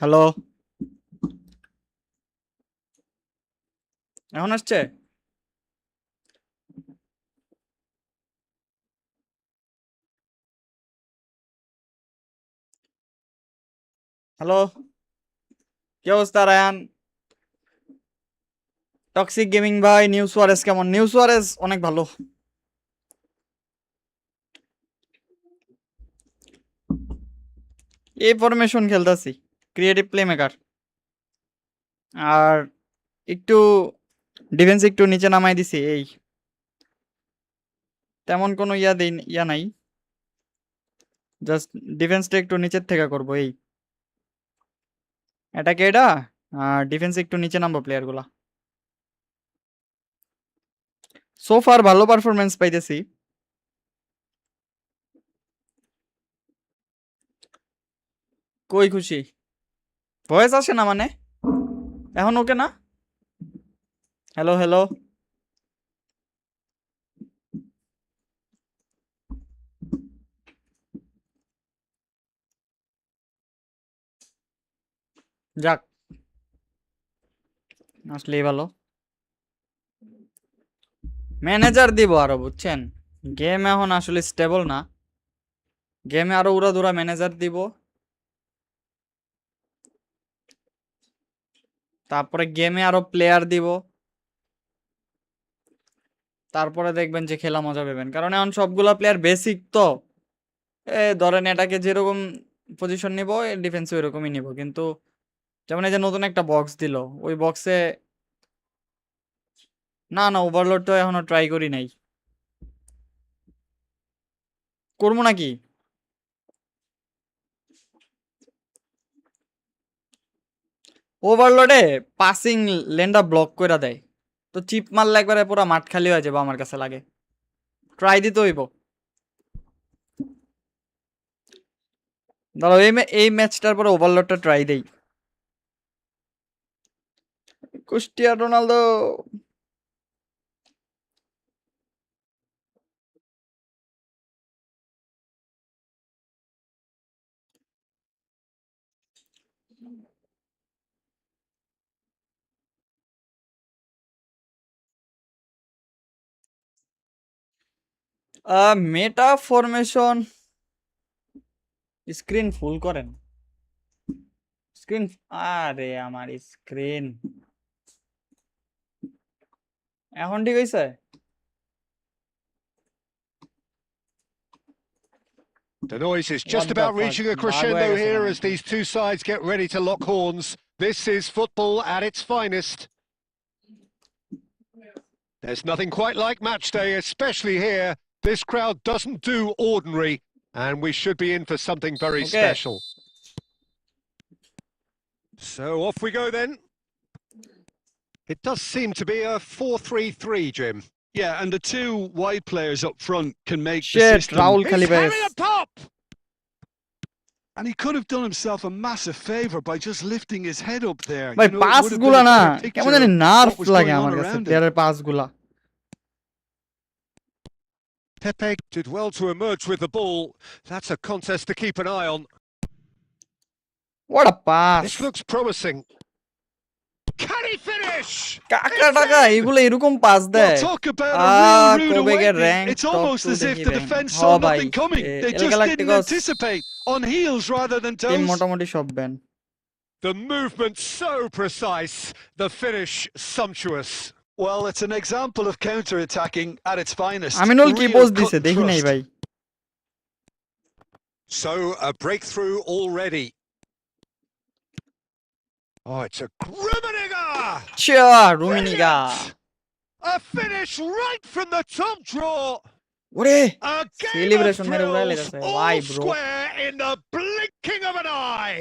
Hello, এখন আসছে? Hello, কি অবস্থা রায়ান? টক্সিক গেমিং ভাই, নিউ সুয়ারেজ কেমন? নিউ সুয়ারেজ অনেক ভালো। এই ফরমেশন খেলতেছি, ক্রিয়েটিভ প্লে মেকার। আর একটু ডিফেন্স একটু নিচে নামাই দিছি, এই তেমন কোনো ইয়া নাই, জাস্ট ডিফেন্সটা একটু নিচের থেকে করবো এই। এটাকে এটা আর ডিফেন্স একটু নিচে নামবো প্লেয়ার গুলা। সোফার ভালো পারফরমেন্স পাইতেছি। কই খুশি? ভয়েস আসে না মানে? এখন ওকে না? হ্যালো হ্যালো, যাক আসলেই ভালো। ম্যানেজার দিব আরো, বুঝছেন? গেম এখন আসলে স্টেবল না। গেমে আরো উড়াধুরা ম্যানেজার দিব, তারপরে গেমে আরো প্লেয়ার দিব, তারপরে দেখবেন যে খেলা মজা পাবেন। কারণ এখন সবগুলা প্লেয়ার বেসিক তো। ধরেন এটাকে যেরকম পজিশন নিব, ডিফেন্সে ওইরকমই নিব। কিন্তু যেমন এই যে নতুন একটা বক্স দিল, ওই বক্সে না ওভারলোড তো এখনো ট্রাই করি নাই, করবো নাকি? ওভারলোডে পাসিং লেনটা ব্লক করে দেয়, তো চিপ মারলে একবারে পুরো মাঠ খালি হয়ে যাবে আমার কাছে লাগে। ট্রাই দিতে হইব। ধরো এই ম্যাচটার পরে ওভারলোডটা ট্রাই দেই। কুষ্টিয়া রোনালদো। মেটা ফরমেশন, স্ক্রিন ফুল করেন। স্ক্রিন, আরে আমার স্ক্রিন এখন ঠিক হইছে? The noise is What just the about fuck? reaching a Bug হয়ে crescendo গেছে here কেন? as these two sides get ready to lock horns. This is football at its finest. There's nothing quite like match day, especially here. This crowd doesn't do ordinary, and we should be in for something very Okay. special. So off we go then. It does seem to be a 4-3-3, Jim. Yeah, and the two wide players up front can make the Shit, system. Raul He's Calibes. having a pop! And he could have done himself a massive favour by just lifting his head up there. ভাই it pass would have গুলা been a না clear কেমন picture জানি of nerve what was লাগে going on আমার কাছে around him. প্লেয়ারের pass গুলা। Pepe did well to emerge with the ball. That's a contest to keep an eye on. What a pass! This looks promising. Can he finish? কাকা টাকা এগুলো এরকম pass Well, দেয়। talk about a really rude কোবেকের awakening. Rank It's top almost 2 as if দেখি the rank. defence হ saw ভাই, nothing coming. They L just didn't গ্যালাক্টিকস anticipate. On heels rather than team toes. মোটামুটি সব ban. The movement so precise, the finish sumptuous. Well, it's an example of counter-attacking at its finest. Aminul কি Real post cut দিছে and দেখি নাই thrust. ভাই। So a breakthrough already. Oh, it's a Grumeniger! চা রুমিনিগা। A finish right from the top draw. ওরে A game Celebration of mere urai thrills, ledase. all Why, bro? square in the blinking of an eye.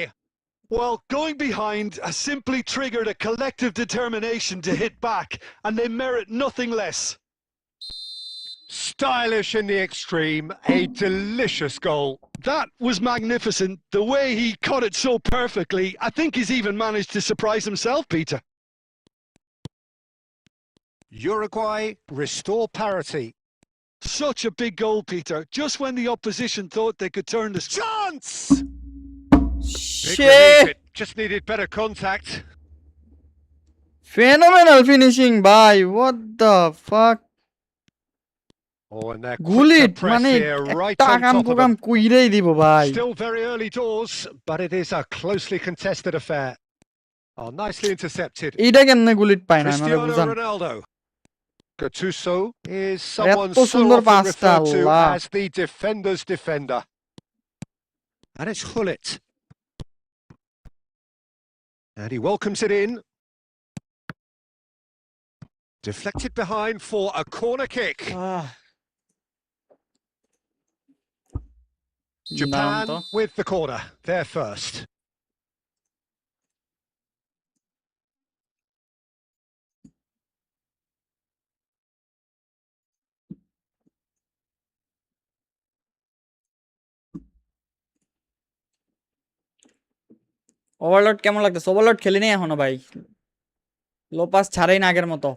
Well, going behind has simply triggered a collective determination to hit back, and they merit nothing less. Stylish in the extreme, a delicious goal. That was magnificent. The way he cut it so perfectly, I think he's even managed to surprise himself, Peter. Uruguay restore parity. Such a big goal, Peter. Just when the opposition thought they could turn the... Chance! Big Shit! relief, it just needed better contact. Phenomenal finishing ভাই, what the fuck. Oh, and they're quick to গুলিট press মানে here, right একটা on আগাম top of programme them. কইরেই দিব ভাই। Still very early doors, but it is a closely contested affair. Oh, nicely intercepted. এইটা কেমনে গুলিট পায় না আমারে Cristiano বুঝান। Ronaldo. Gattuso is someone এত so সুন্দর often পাসটা, referred to Allah. as the defender's defender. And it's Hullet. And he welcomes it in. Deflected behind for a corner kick. Japan with the corner. They're first. Overload কেমন লাগতেছে? Overload খেলিনি এখনো ভাই। Low pass ছাড়াই না আগের মতো।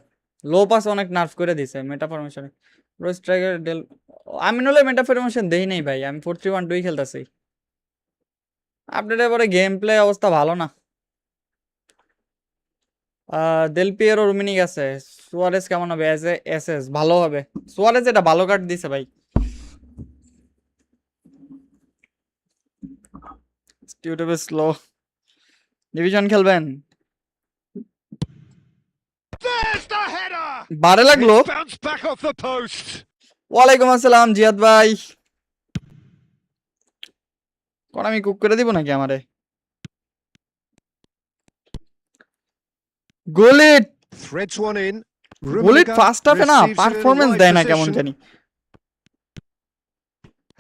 Low pass অনেক nerve করে দিছে মেটা ফরমেশনে। রো স্ট্রাইকার ডেল আমি নলে মেটা ফরমেশন দেই নাই ভাই। আমি 4-3-1-2 খেলতাছি। আপডেটের পরে গেম প্লে অবস্থা ভালো না। দেল পিয়েরো রুমিনিক আছে। সুয়ারেজ কেমন হবে? এজ এ এসএস ভালো হবে। সুয়ারেজ এটা ভালো কার্ড দিছে ভাই। ইউটিউবে স্লো। ডিভিশন খেলবেন? There's the header. বারে লাগলো। It's bounced back off the post. ওয়ালাইকুম আসসালাম জিয়াদ ভাই। কোন আমি কুক করে দিব নাকি আমারে? গোলিট Threads one in. গোলিট ফার্স্ট হাফে না receives it in a performance wide দেয় না কেমন position. জানি।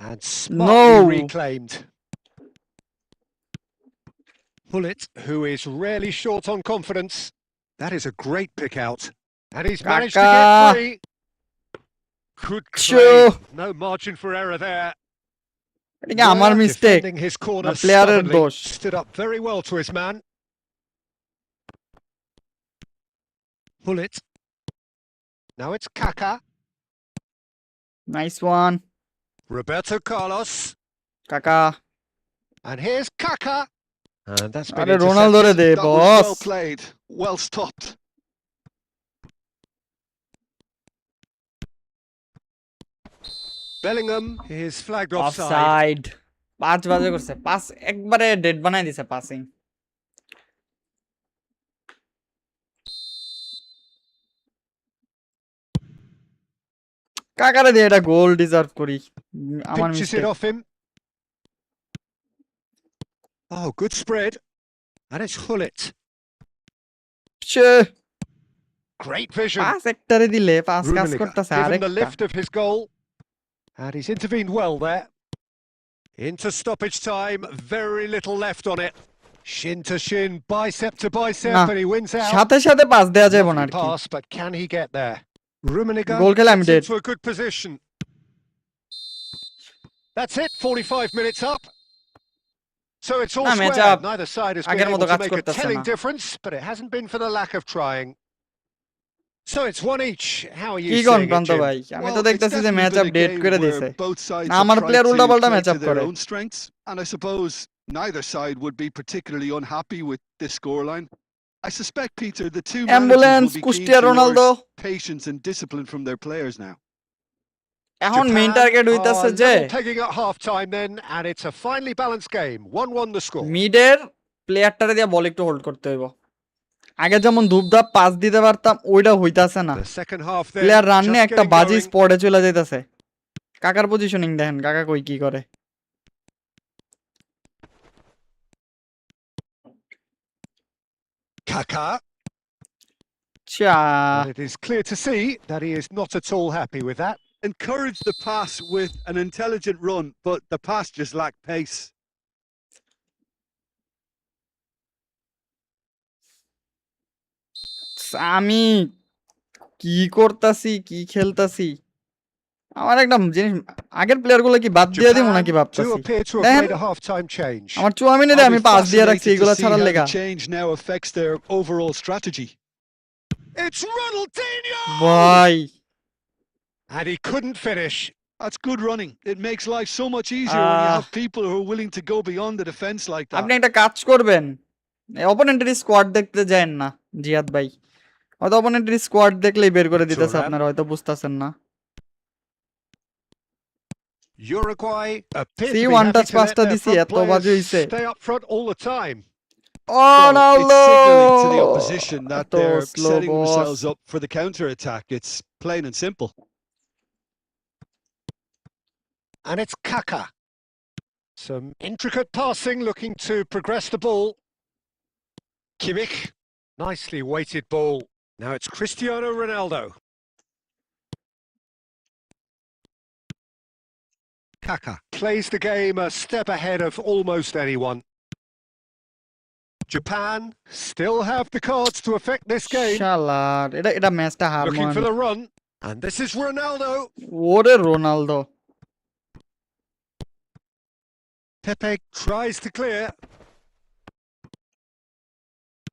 And smartly No. reclaimed. Hullet, who is rarely short on confidence. That is a great pick out. And he's managed to Kaka. get free. Good Choo. play. No margin for error there. এটা কি আমার Neuer mistake defending his corner না প্লেয়ারের stubbornly. দোষ? Stood up very well to his man. Hullet. Now it's Kaka. Nice one Roberto Carlos. কাকা। And here's Kaka. And that's been আরে রোনালদোরে দে That was boss. well played, well stopped. Bellingham is flagged offside. Offside. 5 বাজে করছে। Pass একবারে dead বানাই দিছে passing. কাকারে দিয়ে এটা গোল deserve করি। আমার Pinches mistake. it off him. Oh, good spread. And it's Hullet. Great vision. Pass একটারে দিলে পাস কাজ Rummenigge করতেছে given the আরেকটা। lift of his goal. And he's intervened well there. Into stoppage time. Very little left on it. Shin to shin, bicep to bicep, Nah. and he wins out. সাথে সাথে pass দেয়া যাবে না Lovely আর কি। pass, but can he get there? Rummenigge গোল খেলে আমি gets dead. into a good position. That's it, 45 minutes up. So it's all না match square. Up Neither side has been আগের able মতো to কাজ make a করতেছে telling না। difference, but it hasn't been for the lack of trying. So it's one each. How are you কি কোন seeing it, প্রান্ত Jim? ভাই? আমি তো Well, it's দেখতেছি যে definitely match been up a date game করে where দিয়েছে। both sides না have আমার tried প্লেয়ার to উল্টা পাল্টা play match to up their করে। own strengths, and I suppose neither side would be particularly unhappy with this scoreline. I suspect, Peter, the two managers ambulance will be keen Kushtia to Ronaldo. urge patience and discipline from their players now. এখন main Japan target হইতাছে are যে level pegging at half-time then, and it's a finely balanced game. 1-1 the score. মিডের প্লেয়ারটারে দিয়ে বল একটু hold করতে হইব। আগে যেমন ধূপধাপ pass দিতে পারতাম ওইটা হইতাছে না। The second half then, player রান্নে just একটা getting বাজি going. স্পটে চলে যাইতাছে। কাকার পজিশনিং দেখেন কাকা কই কি করে। Kaka. চা And it is clear to see that he is not at all happy with that. Encourage the pass with an intelligent run, but the pass just lacked pace. আমি কি করতাছি কি খেলতাছি আমার একটা জিনিস আগের প্লেয়ার গুলো কি বাদ দিয়ে দিব নাকি Japan do ভাবতাছি। appear to have দেখেন made a half-time change. আমার চুয়ামিনিতে I'll আমি be পাস দিয়ে রাখছি fascinated এগুলো to see ছাড়ার how লেগা। the change now affects their overall strategy. It's Ronaldinho! ভাই And he couldn't finish. That's good running. It makes life so much easier when you have people who are willing to go beyond the defence like that. আপনি একটা কাজ করবেন অপোনেন্টের squad দেখতে যায়েন না জিয়াদ ভাই, হয়তো অপোনেন্টের squad দেখলেই বের করে দিতেছে, Turan. আপনারা হয়তো বুঝতেছেন না। Uruguay appear see to be one happy touch to let পাসটা their দিছি, front এত বাজে players হইছে। stay up front all the time. Well, it's Ronaldo signalling to the opposition that এত they're slow setting boss. themselves up for the counter-attack. It's plain and simple. And it's Kaka. Some intricate passing, looking to progress the ball. Kimmich, nicely weighted ball. Now it's Cristiano Ronaldo. Kaka plays the game a step ahead of almost anyone. Japan still have the cards to affect this game. শালার, এটা ম্যাচটা হারমো Looking for আমি। the run. And this is Ronaldo. ওরে Ronaldo, Pepe tries to clear.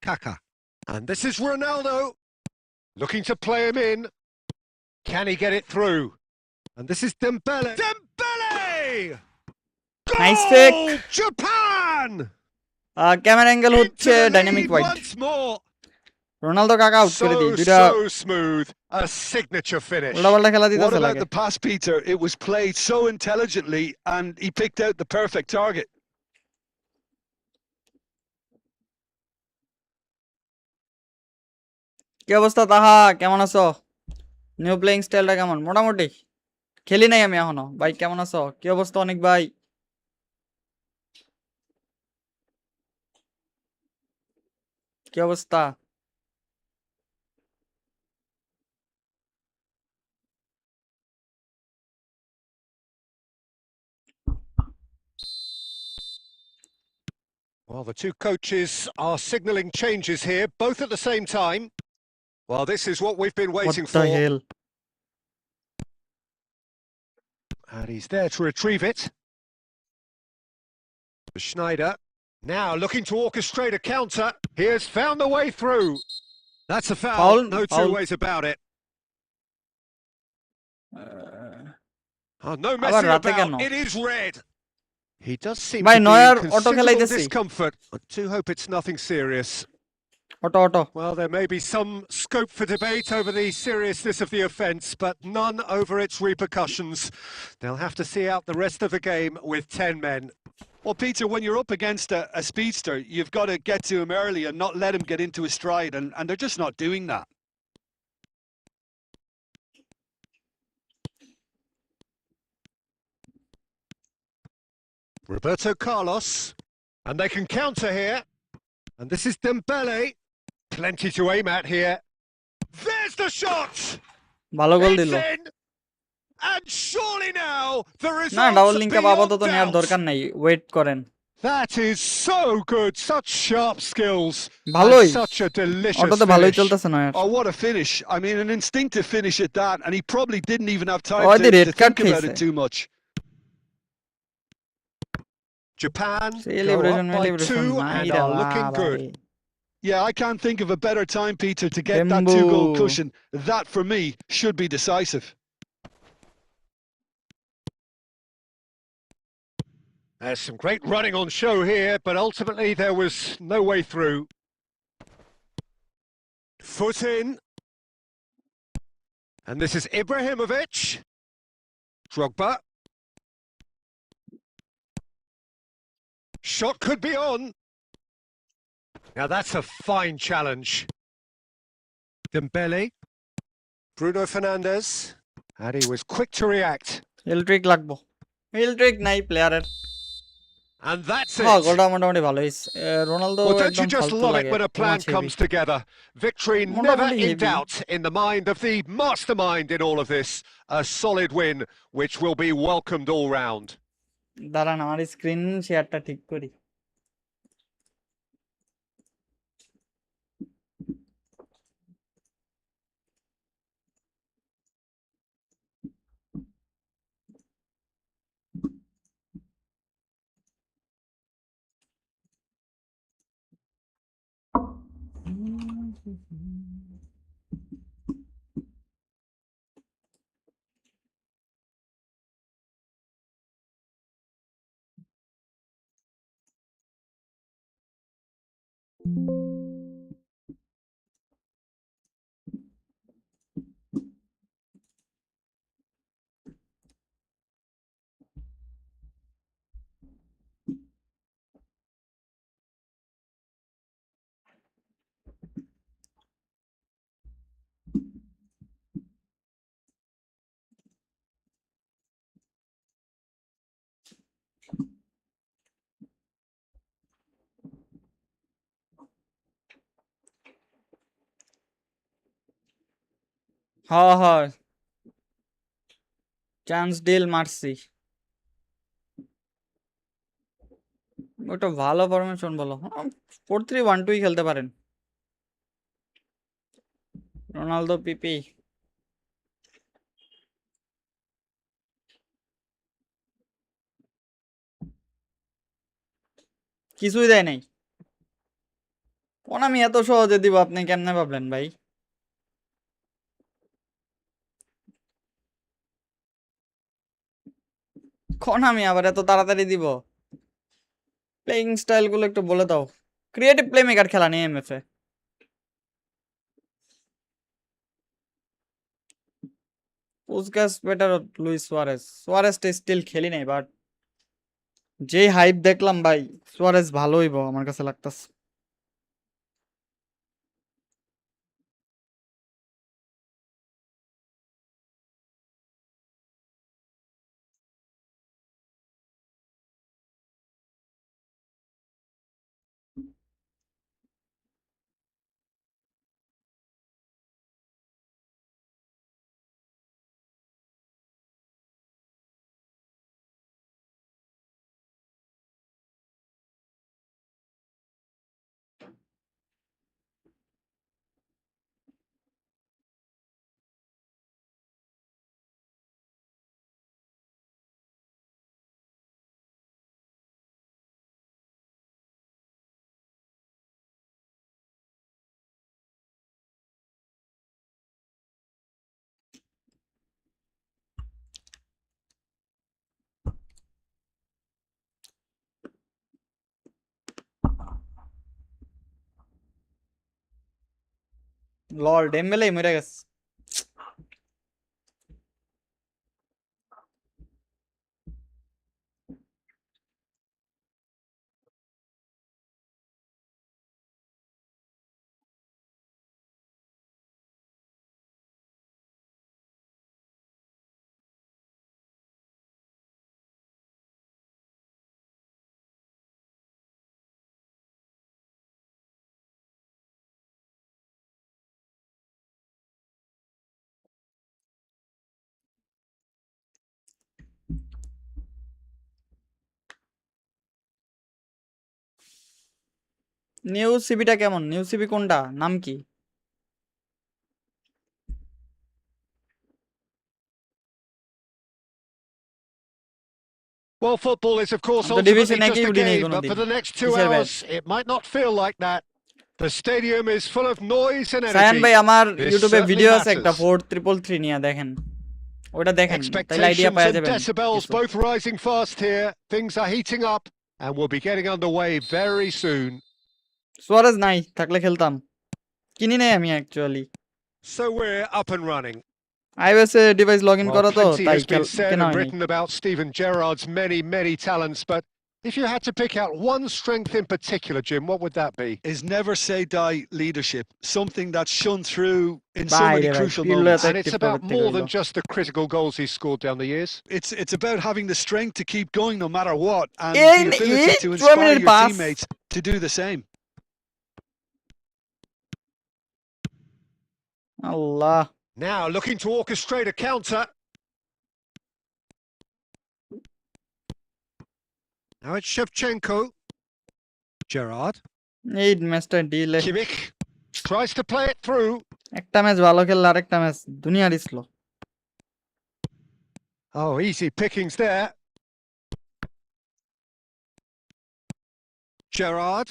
Kaka. And this is Ronaldo. Looking to play him in. Can he get it through? And this is Dembele. Dembele! Nice pick. Goal! Japan! Camera angle হচ্ছে Into the dynamic lead wide. once more. Ronaldo কাকা out করে দিই, দুইটা So smooth. A signature finish. উল্টাপাল্টা খেলা What দিতেছে about লাগে। the pass, Peter? It was played so intelligently and he picked out the perfect target. কি অবস্থা তাহা, কেমন আছো? নিউ প্লেইং স্টাইলটা কেমন? মোটামুটি খেলি নাই আমি এখনো। ভাই কেমন আছো? কি অবস্থা অনেক ভাই? কি অবস্থা? Well, the two coaches are signalling changes here, both at the same time. Well, this is what we've been waiting What the for. hell? And he's there to retrieve it. Schneider, now looking to orchestrate a counter. He has found the way through. That's a foul, Foul, no foul. two ways about it. Oh, no আবার messing রাতে কেন? about, it is red. He does seem ভাই to be Neuer in auto considerable খেলাইতেছি। discomfort. I do hope it's nothing serious. Auto auto. Well, there may be some scope for debate over the seriousness of the offence, but none over its repercussions. They'll have to see out the rest of the game with 10 men. Well, Peter, when you're up against a speedster, you've got to get to him early and not let him get into his stride, and they're just not doing that. Roberto Carlos, and they can counter here. And this is Dembele. Plenty to aim at here. There's the shot! ভালো গোল It's দিল। in! And surely now the না results double are link up আপাতত beyond নেওয়ার doubt. দরকার নাই, wait করেন। That is so good, such sharp skills, ভালোই, and such a delicious অটোতে ভালোই finish. চলতেছে নয়ার। Oh, what a finish. I mean, an instinctive finish at that, and he probably didn't even have time ওই যে to red card think about খেয়েছে। it too much. Japan go celebration up by মেলিব্রেশন 2 নাই and রে are looking good. বাবারে। Yeah, I can't think of a better time, Peter, to get that Backenbaur. 2-goal cushion. That, for me, should be decisive. There's some great running on show here, but ultimately there was no way through. Foot in. And this is Ibrahimovic. Drogba. Shot could be on. Now that's a fine challenge. Dembele. Bruno Fernandes. And he was quick to react. Electric লাগবো, electric নাই প্লেয়ারের। And that's হ্যাঁ it. গোলটা মোটামুটি ভালো হইছে। Ronaldo Well, don't একদম you just ফালতু love it লাগে, when a too plan much heavy। comes together? Victory never মোটামুটি in heavy। doubt in the mind of the mastermind in all of this. A solid win, which will be welcomed all round. দাঁড়ান আমার screen শেয়ারটা ঠিক করি। হ্যাঁ হ্যাঁ, chance deal মারছি। ওটা ভালো ফরমেশন বলো, 4-3-1-2 খেলতে পারেন। রোনালদো পিপি কিছুই দেয় নাই। আমি এত সহজে দিব, আপনি কেমনে ভাবলেন ভাই? আমি আবার এত তাড়াতাড়ি দিব? প্লেইং স্টাইল গুলো একটু বলে দাও। ক্রিয়েটিভ প্লে মেকার খেলা নেই এমএফ এ। Puskas better, Luis Suarez. Suarez still খেলি নাই, বাট যে হাইপ দেখলাম ভাই, সুয়ারেস ভালো হইব আমার কাছে লাগতাছে। লল ডেম্বেলে মরে গেছে। নিউ সিবিটা কেমন? নিউ সিবি কোনটা, নাম কি? Well, football is, of course, আমি তো ডিভিশন ultimately একই just a উঠি নাই game, but কোনোদিন। for the next 2 কিসের bat? hours, it might not feel like that. The stadium is full of noise and সায়ান energy. ভাই, আমার This ইউটিউবে certainly ভিডিও আছে একটা matters. 4-3-3 নিয়ে, দেখেন ওটা, দেখেন তাইলে আইডিয়া Expectations পাওয়া and যাবেন decibels কিছু। both rising fast here. Things are heating up and we'll be getting underway very soon. Suarez নাই, থাকলে খেলতাম। কিনি নাই আমি actually. So we're up and running. IOS a device log in Well, করা তো, plenty তাই has been said কেনা and হয় নাই। written about Steven Gerrard's many talents, but if you had to pick out one strength in particular, Jim, what would that be? Is never say die leadership, something that's shone through in so ভাই many রে ভাই, crucial পিরলো এত moments. And it's active কবে about থেকে more হইলো? than just the critical goals he's scored down the years. It's about having the strength to keep going no matter what, and এই the ability এই to inspire চুয়ামিনের your pass. teammates to do the same. Allah. Now looking to orchestrate a counter. Now it's Shevchenko. Gerrard. এই ম্যাচটা delay. Kimmich tries to play it through. একটা match ভালো খেললে আরেকটা match দুনিয়ার slow. Oh, easy pickings there. Gerrard.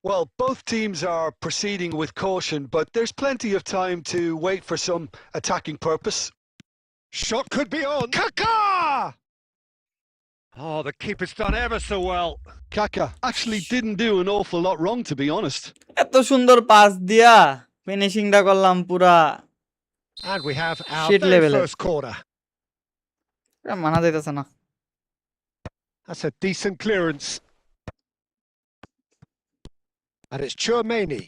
Well, both teams are proceeding with caution, but there's plenty of time to wait for some attacking purpose. Shot could be on. Kaka! Oh, the keeper's done ever so well. Kaka actually didn't do an awful lot wrong, to be honest. এত সুন্দর pass দিয়া ফিনিশিংটা করলাম পুরা And we have our Shit very level. first corner. মানা যাইতেছে না That's a decent clearance. And it's Chouameni.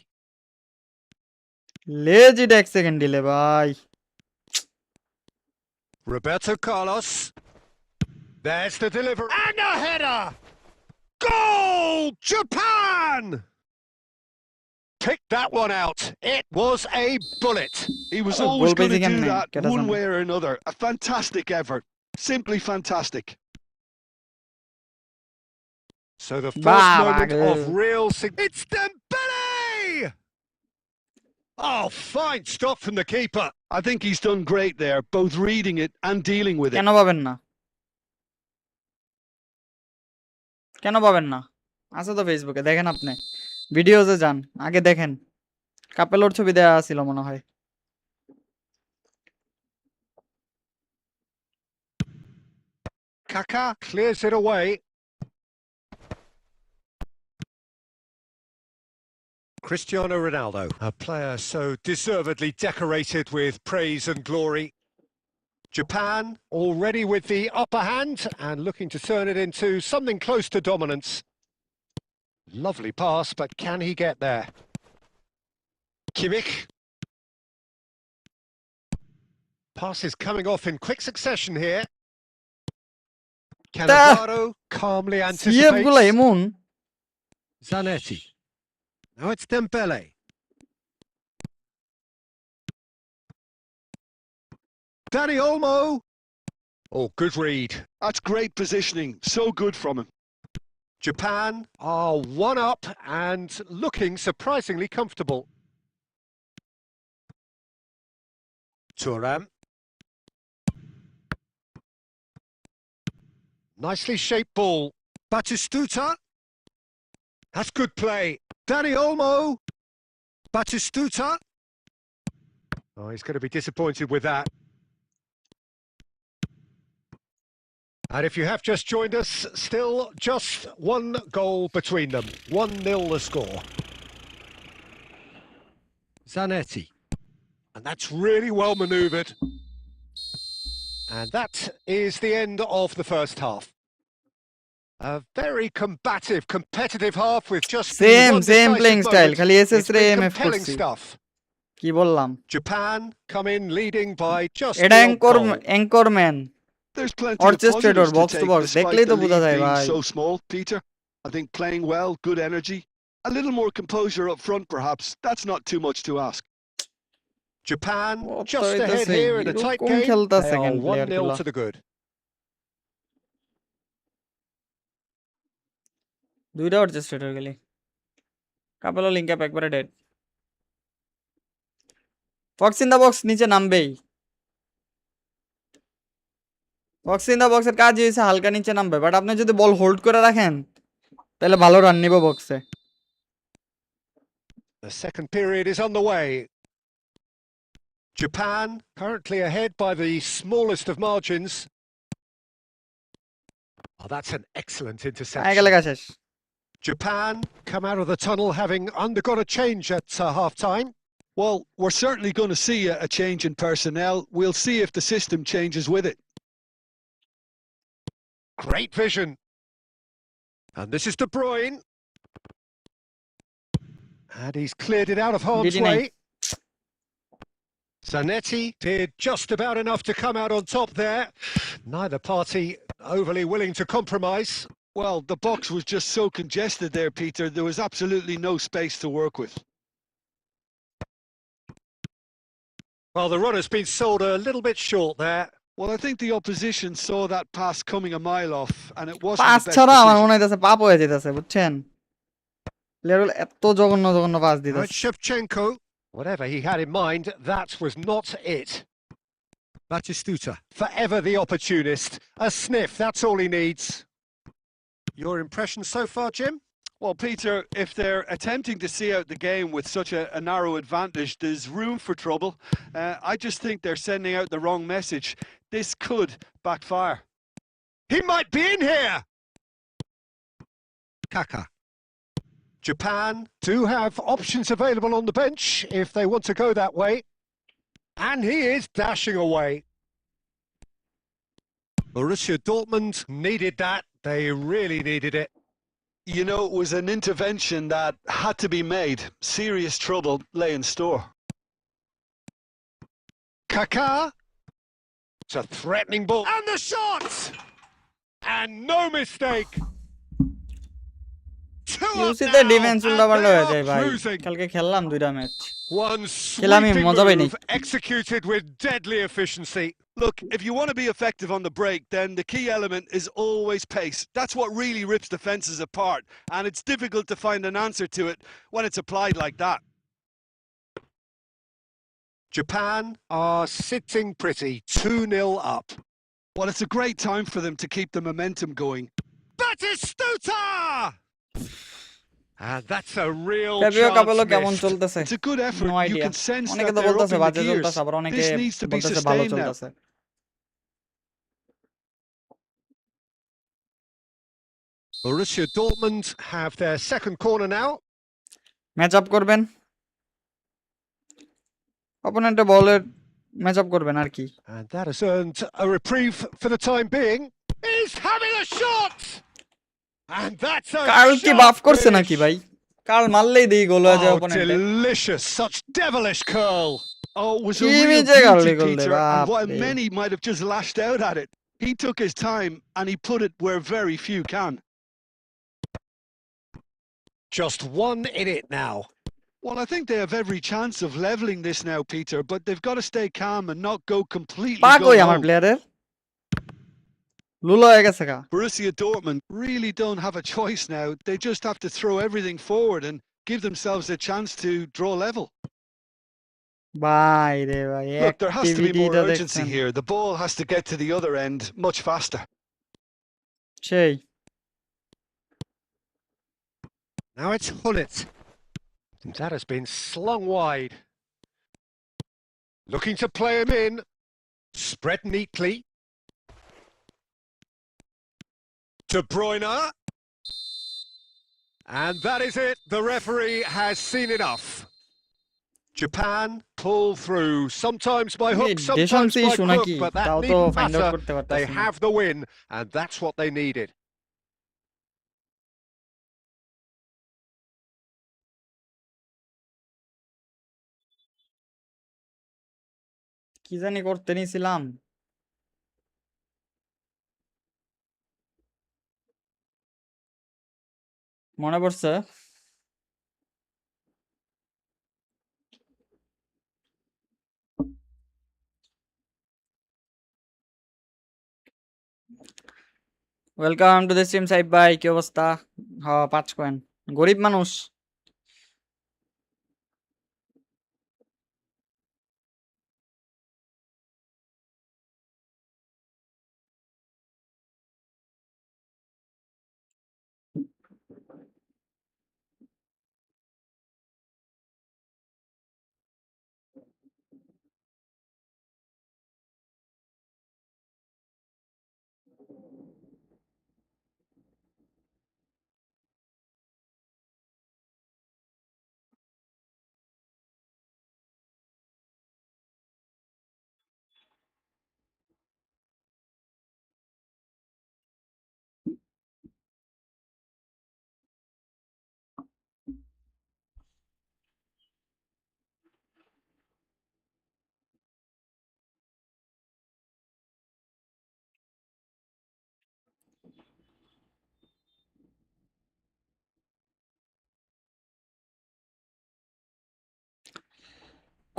Legit এক সেকেন্ড দিলে ভাই Roberto Carlos. There's the delivery. And a header! Goal! Japan! Pick that one out. It was a bullet. He was Oh, always goal going to basing do and that get us one on. way or another. A fantastic effort. Simply fantastic. So the first Bah, moment bah, of real... It's Dembele! Oh, fine stop from the keeper. I think he's done great there, both reading it and dealing with it. কেন পাবেন না কেন পাবেন না আছে তো ফেসবুকে দেখেন আপনি ভিডিওতে যান আগে দেখেন কাপেলোর ছবি দেয়া ছিল মনে হয় Kaka clears it away. Cristiano Ronaldo, a player so deservedly decorated with praise and glory. Japan already with the upper hand and looking to turn it into something close to dominance. Lovely pass, but can he get there? Kimmich. Pass is coming off in quick succession here. Cannavaro calmly CF গুলো anticipates. এমন Zanetti. Now it's Dembele. Danny Olmo. Oh, good read. That's great positioning. So good from him. Japan are one up and looking surprisingly comfortable. Thuram. Nicely shaped ball. Batistuta. That's good play. Danny Olmo. Batistuta. Oh, he's going to be disappointed with that. And if you have just joined us, still just one goal between them. 1-0 the score. Zanetti. And that's really well manoeuvred. And that is the end of the first half. A very combative, competitive half with just the same one same decisive playing style moment. খালি SS It's রে been MF compelling করছি stuff. কি বললাম Japan come in leading by just এটা the odd anchor goal. Anchorman There's plenty of Orchestrator, positives to box to take box. despite দেখলেই the তো বোঝা lead যায় being ভাই so small, Peter. I think playing well, good energy. A little more composure up front, perhaps. That's not too much to ask. Japan ও তো just ahead হইতাছে here in a tight এরকম game. খেলতাছে They are কেন player 1-0 গুলা to the good. দুইটা orchestrator গেলি Capello link up একবারে dead fox in the box নিচে নামবেই বক্স ইন দা বক্সের কাজ হয়েছে হালকা নিচে নামবে বাট আপনি যদি বল হোল্ড করে রাখেন তাহলে ভালো রান নিব বক্সে The second period is on the way. Japan currently ahead by the smallest of margins. Oh, that's an excellent আয় interception. গেলে গা শেষ Japan come out of the tunnel having undergone a change at half-time. Well, we're certainly going to see a change in personnel. We'll see if the system changes with it. Great vision. And this is De Bruyne. And he's cleared it out of harm's Did he way. Zanetti did just about enough to come out on top there. Neither party overly willing to compromise. Well, the box was just so congested there, Peter. There was absolutely no space to work with. Well, the run has been sold a little bit short there. Well, I think the opposition saw that pass coming a mile off, and it wasn't pass the best ছাড়া আমার decision. মনে হইতাছে পাপ হয়ে যেতেছে বুঝছেন player এত জঘন্য জঘন্য পাস Now দিতেছে it's Shevchenko. Whatever he had in mind, that was not it. Batistuta, forever the opportunist. A sniff, that's all he needs. Your impression so far, Jim? Well, Peter, if they're attempting to see out the game with such a narrow advantage, there's room for trouble. I just think they're sending out the wrong message. This could backfire. He might be in here. Kaka. Japan do have options available on the bench if they want to go that way. And he is dashing away. Borussia Dortmund needed that. They really needed it. You know, it was an intervention that had to be made. Serious trouble lay in store. Kaka. It's a threatening ball. And the shot! And no mistake. ইউসিতে defence উল্টাপাল্টা হয়ে যায় ভাই কালকে খেললাম 2টা match One খেলামই মজা পাইনি move executed with deadly efficiency. Look, if you want to be effective on the break, then the key element is always pace. That's what really rips defences apart, and it's difficult to find an answer to it when it's applied like that. Japan are sitting pretty, 2-0 up. Well, it's a great time for them to keep the momentum going. Batistuta! And that's a real ফেবিও কাপেলো chance কেমন missed. চলতেছে It's a good effort. No You idea can sense অনেকে that তো they're বলতেছে upping the বাজে gears. চলতেছে আবার অনেকে This needs to be বলতেছে ভালো sustained now. চলতেছে Borussia Dortmund have their second corner now. Match up করবেন অপোনেন্টের বলের ম্যাচ আপ করবেন আর কি And that has earned a reprieve for the time being. He's having a shot! And that's a curl কি sharp বাফ করছে finish. নাকি ভাই curl মারলেই দেই গোল হয়ে যায় Oh, অপোনেন্টে delicious. Such devilish curl. Oh, it was a Chi real vince Carlo beauty, gol de Peter, and while Bappe. many might have just lashed out at it, he took his time and he put it where very few can. Just one in it now. Well, I think they have every chance of levelling this now, Peter, but they've got to stay calm and not go completely পা কই আমার gung-ho. প্লেয়ারের লুলো হয়ে গেছে গা Borussia Dortmund really don't have a choice now. They just have to throw everything forward and give themselves a chance to draw level. ভাই রে ভাই Look, there has to be more অ্যাক্টিভিটিটা urgency দেখছেন here. The ball has to get to the other end much faster. সেই Now it's Hullet. That has been slung wide. Looking to play him in. Spread neatly. De Bruyne. And that is it. The referee has seen enough. Japan pull through, sometimes by hook, sometimes deschamps by issue crook, নাকি but that তাও তো needn't find out matter. করতে They পারতাছি না have the win, and that's what they needed. কি জানি করতে নিছিলাম মনে পড়ছে ওয়েলকাম টু দ্য স্ট্রিম সাইব ভাই কি অবস্থা হ্যাঁ 5 কয়েন গরিব মানুষ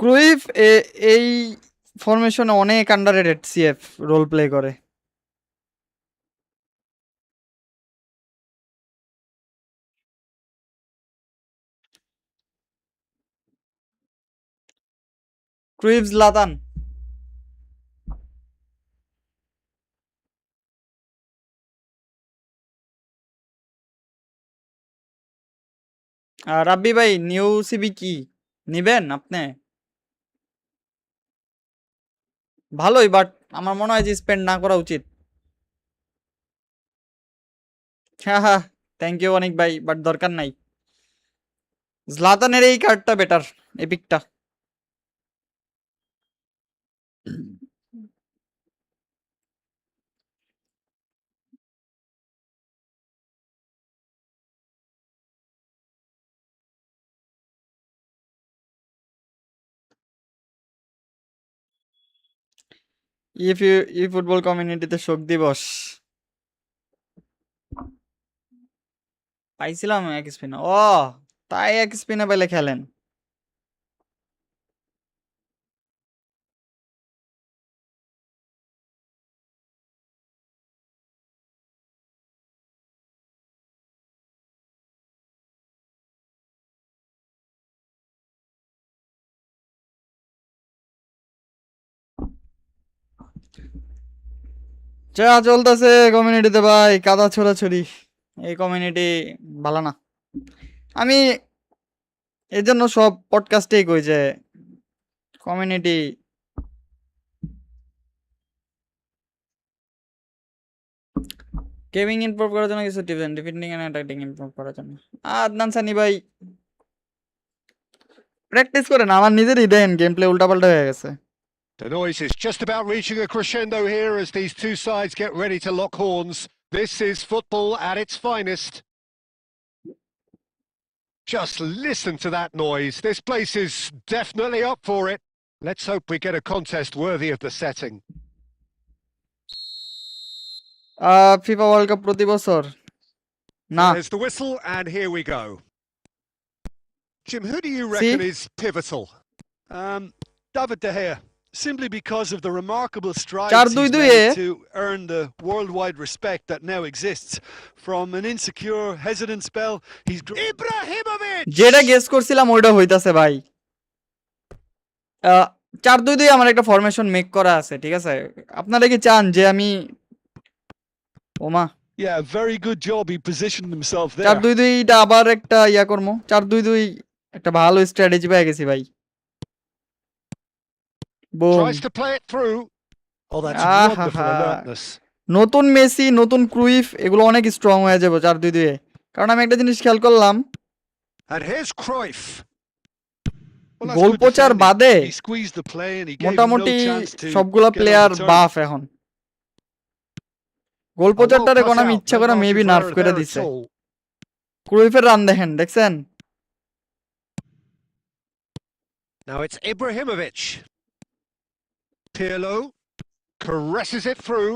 ক্রুইফ এই ফরমেশনে অনেক আন্ডাররেটেড সিএফ রোল প্লে করে ক্রুইফ জলাতান রাব্বি ভাই নিউ সিবি কি নিবেন আপনি ভালোই বাট আমার মনে হয় যে স্পেন্ড না করা উচিত হ্যাঁ, থ্যাংক ইউ অনেক ভাই, বাট দরকার নাই। জলাতানের এই কার্ডটা বেটার, এপিকটা। ই ফুটবল কমিউনিটিতে শোক দিবস পাইছিলাম এক স্পিনে। ও তাই এক স্পিনে পেলে খেলেন। যা চলতেছে কমিউনিটিতে ভাই, কাদা ছোড়াছড়ি। এই কমিউনিটি ভালো না। আমি এই জন্য সব পডকাস্টেই কই যে কমিউনিটি গেমিং ইমপ্রুভ করার জন্য কিছু tips, defending and attacking improve করার জন্য। আদনান সানি ভাই প্র্যাকটিস করেন, আমার নিজেরই দেন গেম প্লে উল্টাপাল্টা হয়ে গেছে। The noise is just about reaching a crescendo here as these two sides get ready to lock horns. This is football at its finest. Just listen to that noise. This place is definitely up for it. Let's hope we get a contest worthy of the setting. FIFA world cup প্রতি বছর না। There's the whistle, and here we go. Jim, who do you See? reckon is pivotal? David De Gea, simply because of the remarkable strides 4-2-2 he's made to earn the worldwide respect that now exists. From an insecure, hesitant spell, he's... Ibrahimovic! যেটা guess করছিলাম ওইটা হইতাছে ভাই। 4-2-2 আমার একটা formation make করা আছে, ঠিক আছে? আপনারা কি চান যে আমি ওমা Yeah, very good job. He positioned himself there. 4-2-2টা আবার একটা ইয়া করবো। 4-2-2 একটা ভালো স্ট্র্যাটেজি পেয়ে গেছি ভাই। Broom. Tries to play it through. Oh, that's wonderful alertness. নতুন মেসি, নতুন ক্রুইফ, এগুলো অনেক স্ট্রং হয়ে যাবে 4-2-2-এ। কারণ আমি একটা জিনিস খেয়াল করলাম, And here's Cruyff. Well, that's goal good pochard defending. বাদে He squeezed the play and he gave him মোটামুটি no chance to সবগুলা get on player the turn. বাফ এখন। গোল A well পোচারটারে cut কোন আমি out. ইচ্ছা No করে margin মেবি for নার্ফ error করে there at দিছে। all. ক্রুইফের রান দেখেন, দেখছেন? Now it's Ibrahimovic. Pirlo caresses it through.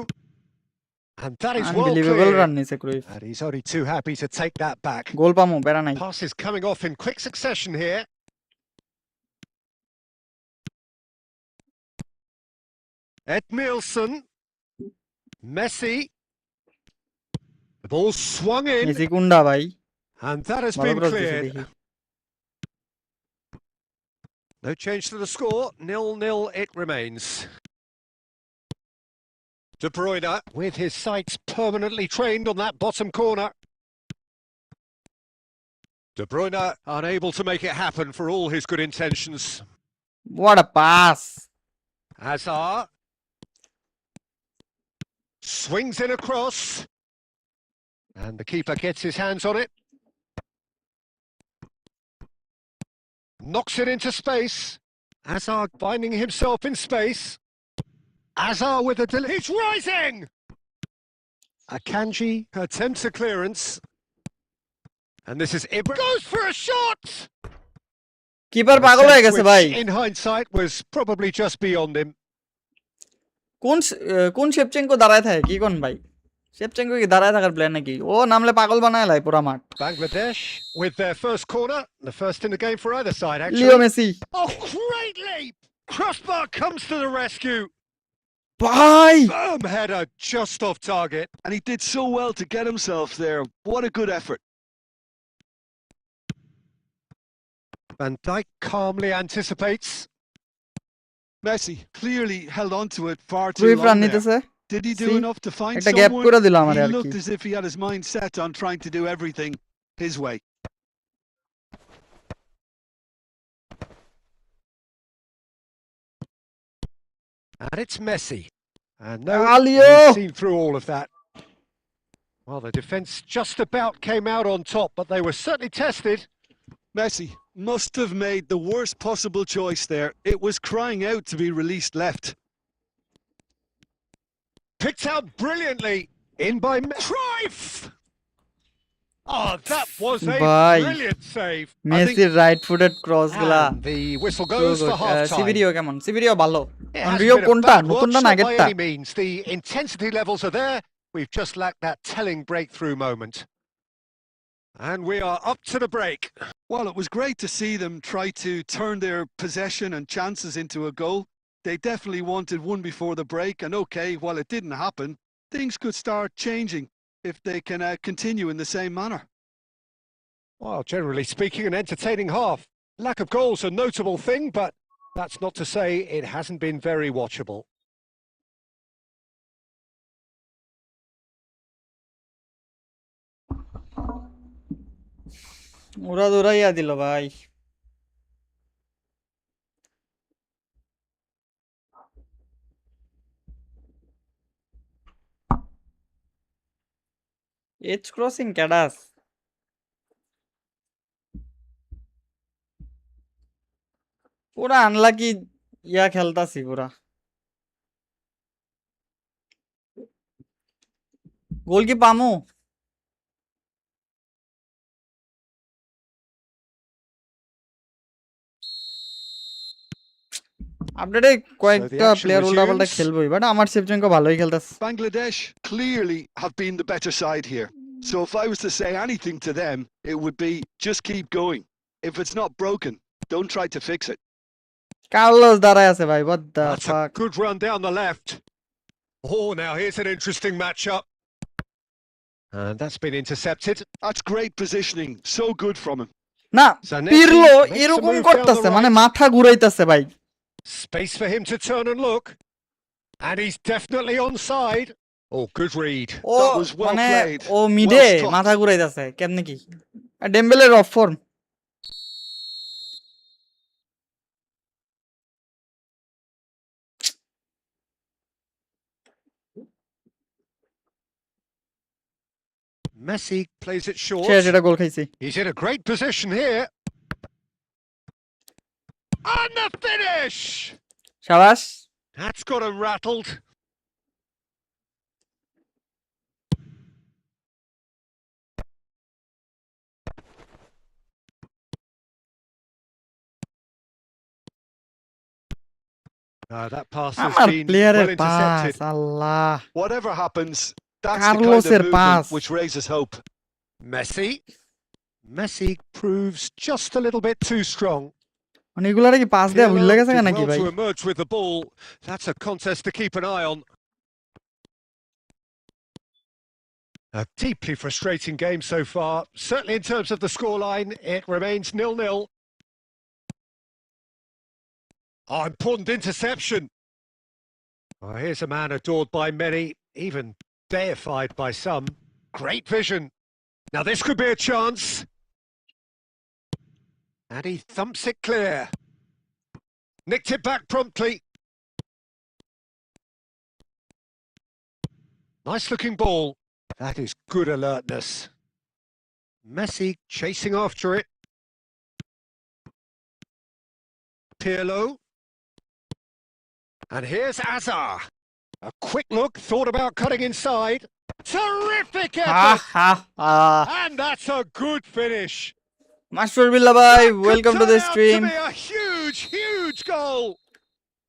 And that is well unbelievable run cleared. নিছে Cruyff. And he's only too happy to take that back. Goal পামু, প্যারা নাই। Passes coming off in quick succession here. Edmilson. Messi. The ball swung in. Messi কুন্ডা ভাই, And that has ভালো been cross দিছে cleared. দেখি। No change to the score. 0-0 it remains. De Bruyne with his sights permanently trained on that bottom corner. De Bruyne unable to make it happen for all his good intentions. What a pass! Hazard swings in across. And the keeper gets his hands on it. Knocks it into space. Hazard finding himself in space. Hazard with a he's rising! Akanji attempts a clearance. And this is Ibra goes for a shot! Keeper পাগল হয়ে গেছে ভাই। In hindsight was probably just beyond him. কোন শেপচেঙ্কো দাঁড়ায় থাকে কি কোন ভাই? শেপচেঙ্কো কি দাঁড়ায় থাকার প্ল্যান নাকি? ও নামলে পাগল বানায় লাই পুরা মাঠ। Bangladesh with their first corner, the first in the game for either side actually. Leo Messi Oh, great leap! Crossbar comes to the rescue. ভাই, Firm header just off target. And he did so well to get himself there. What a good effort. Van Dijk calmly anticipates. Messi clearly held on to it far too Cruyff run long there. নিতেছে। Did he do See? enough to find একটা gap someone? করে দিল আমারে He আর কি। looked as if he had his mind set on trying to do everything his way. And it's Messi. And no, Alio! he's seen through all of that. Well, the defence just about came out on top, but they were certainly tested. Messi must have made the worst possible choice there. It was crying out to be released left. Picked out brilliantly. In by Cruyff! Oh, that was a Bhai. brilliant save. মেসির right footed cross গুলা And the whistle goes for half-time. সিভিডিও কেমন? সিভিডিও ভালো। It on hasn't Rio been a কোনটা? bad নতুনটা watch, না not by আগেরটা? any means. The intensity levels are there. We've just lacked that telling breakthrough moment. And we are up to the break. Well, it was great to see them try to turn their possession and chances into a goal. They definitely wanted one before the break, and okay, while it didn't happen, things could start changing if they can continue in the same manner. Well, generally speaking, an entertaining half. Lack of goals a notable thing, but that's not to say it hasn't been very watchable. ওরা দৌড়াইয়া দিল ভাই। Age crossing ক্যাডাস পুরা unlucky ইয়া খেলতাছি পুরা। গোল কি পামু? আপডেটে কয়েকটা action প্লেয়ার উল্টাপাল্টা resumes. খেলবই, বাট আমার শেভচেঙ্কো ভালোই খেলতাছে। Bangladesh clearly have been the better side here. So if I was to say anything to them, it would be just keep going. If it's not broken, don't try to fix it. Carlos দাঁড়ায় আছে ভাই, what the That's fuck? a good run down the left. Oh, now here's an interesting matchup. And that's been intercepted. That's great positioning. So good from him. না Zanetti পিরলো makes a এরকম move down করতেছে, the মানে right. মাথা ঘুরাইতেছে ভাই। Space for him to turn and look. And he's definitely onside. Oh, good read. O That was well মানে played. ও মিডে Well stopped. মাথা ঘুরাইতেছে কেমনে কি? ডেম্বেলের off form. Messi plays it short. শেষ, এটা গোল খাইছি। He's in a great position here. And the finish! শাবাশ। That's got him rattled. That pass has আমার been প্লেয়ারের well pass, intercepted. Allah. Whatever happens, that's the kind of কার্লোসের movement pass. which raises hope. Messi proves just a little bit too strong. মানে এগুলারে কি pass দেয়া ভুল Pirlo গেছে did নাকি well ভাই? to emerge with the ball. That's a contest to keep an eye on. A deeply frustrating game so far. Certainly in terms of the scoreline, it remains 0-0. Oh, important interception. Oh, here's a man adored by many, even deified by some. Great vision. Now this could be a chance. And he thumps it clear. Nicked it back promptly. Nice looking ball. That is good alertness. Messi chasing after it. Pirlo. And here's Azar. A quick look, thought about cutting inside. Terrific Ha effort! Ha Ha. And that's a good finish. Mashrur বিল্লাহ ভাই, That could welcome to turn the out stream. to be a huge, huge goal.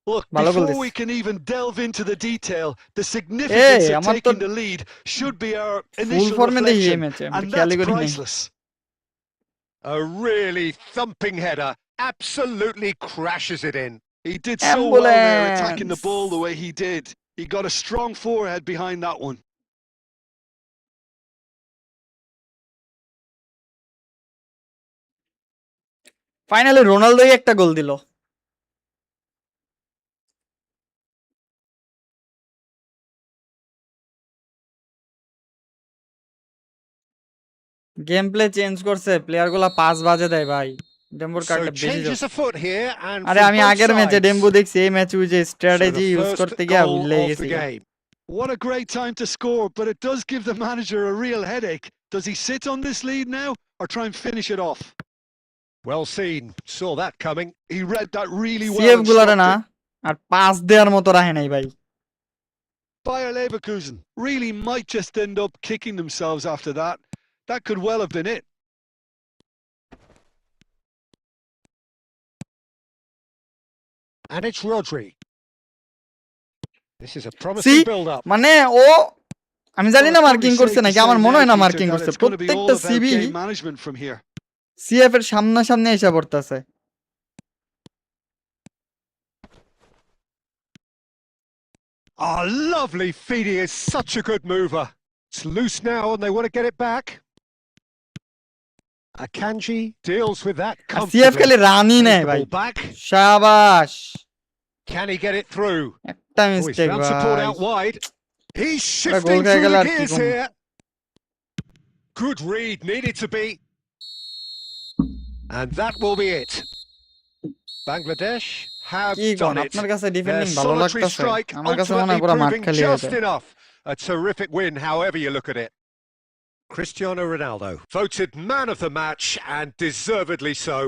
Look, ভালো গোল before we দিছে। can even delve into the detail, the significance of আমার তো taking the lead should be our full initial ফর্মে দেখি এই reflection, ম্যাচে, আমি and খেয়ালই that's করি নাই। priceless. A really thumping header. Absolutely crashes it in. He did so well there, attacking the Ambulance. ball the way he did. He got a strong forehead behind that one. Finally রোনালদোই একটা goal দিল। Game play change করছে, player গুলা pass বাজে দেয় ভাই। ডেম্বোর So So কার্ডটা বেশি changes যাচ্ছে। afoot here and আরে from আমি both আগের ম্যাচে sides. ডেম্বো দেখছি, এই ম্যাচে ওই যে So strategy the use first করতে গিয়ে goal ভুলেই of গেছি। the game. What a great time to score, but it does give the manager a real headache. Does he sit on this lead now or try and finish it off? Well seen. Saw that coming. He read that really well CF and গুলারে stopped না it. R pass দেওয়ার মতো রাখে নাই ভাই Bayer Leverkusen really might just end up kicking themselves after that. That could well have been it. And it's Rodri. This is a সি promising build-up. মানে ও আমি জানি Well, না it's মার্কিং probably করছে safe to নাকি say আমার মনে now, হয় না Peter, মার্কিং that করছে it's going to be all প্রত্যেকটা about CB game management from here. CF এর সামনাসামনি এসে পড়তেছে Ah, lovely feeding is such a good mover. It's loose now and they want to get it back. Akanji deals with that আর CF comfortably. খালি রানই Plays নেয় the ভাই ball back. শাবাশ Can he get it through? একটা Oh, he's mistake found support ভাই out wide. He's goal shifting খেয়ে through গেল the আর কি gears com here. Good read, needed to be. And that will be it. Bangladesh have কি কোন done it. আপনার কাছে Their ডিফেন্ডিং ভালো solitary লাগতেছে strike আমার কাছে মনে হয় ultimately পুরো মাঠ proving খালি হয়ে just যায় enough. A terrific win, however you look at it. Cristiano Ronaldo, voted man of the match and deservedly so.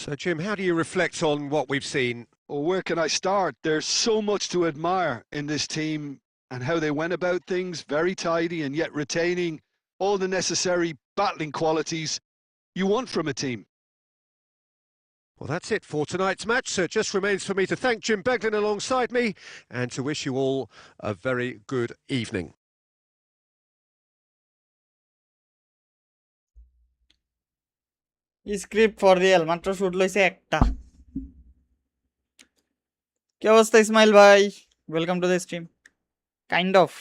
So, Jim, how do you reflect on what we've seen? Well, where can I start? There's so much to admire in this team and how they went about things, very tidy and yet retaining all the necessary battling qualities you want from a team. Well, that's it for tonight's match. So it just remains for me to thank Jim Beglin alongside me and to wish you all a very good evening. Script for real মাত্র shoot লইছে একটা কি অবস্থা ইসমাইল ভাই welcome to the stream kind of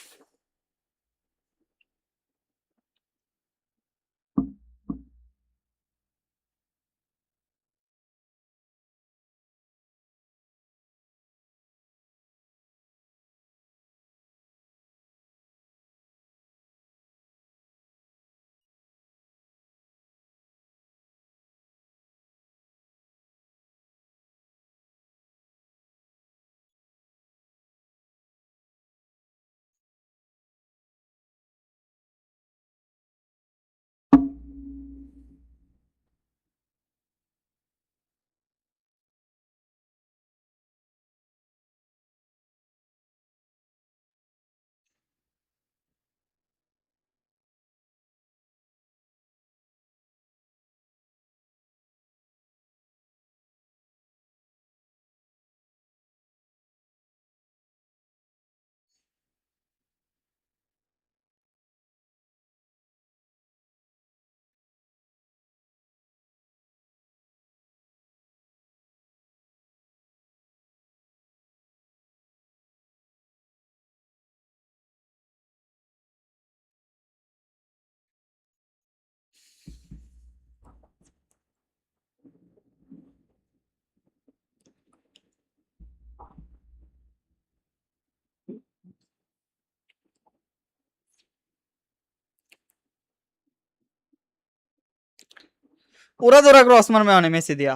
ওরা ধরা cross মারবে মানে মেসি দিয়া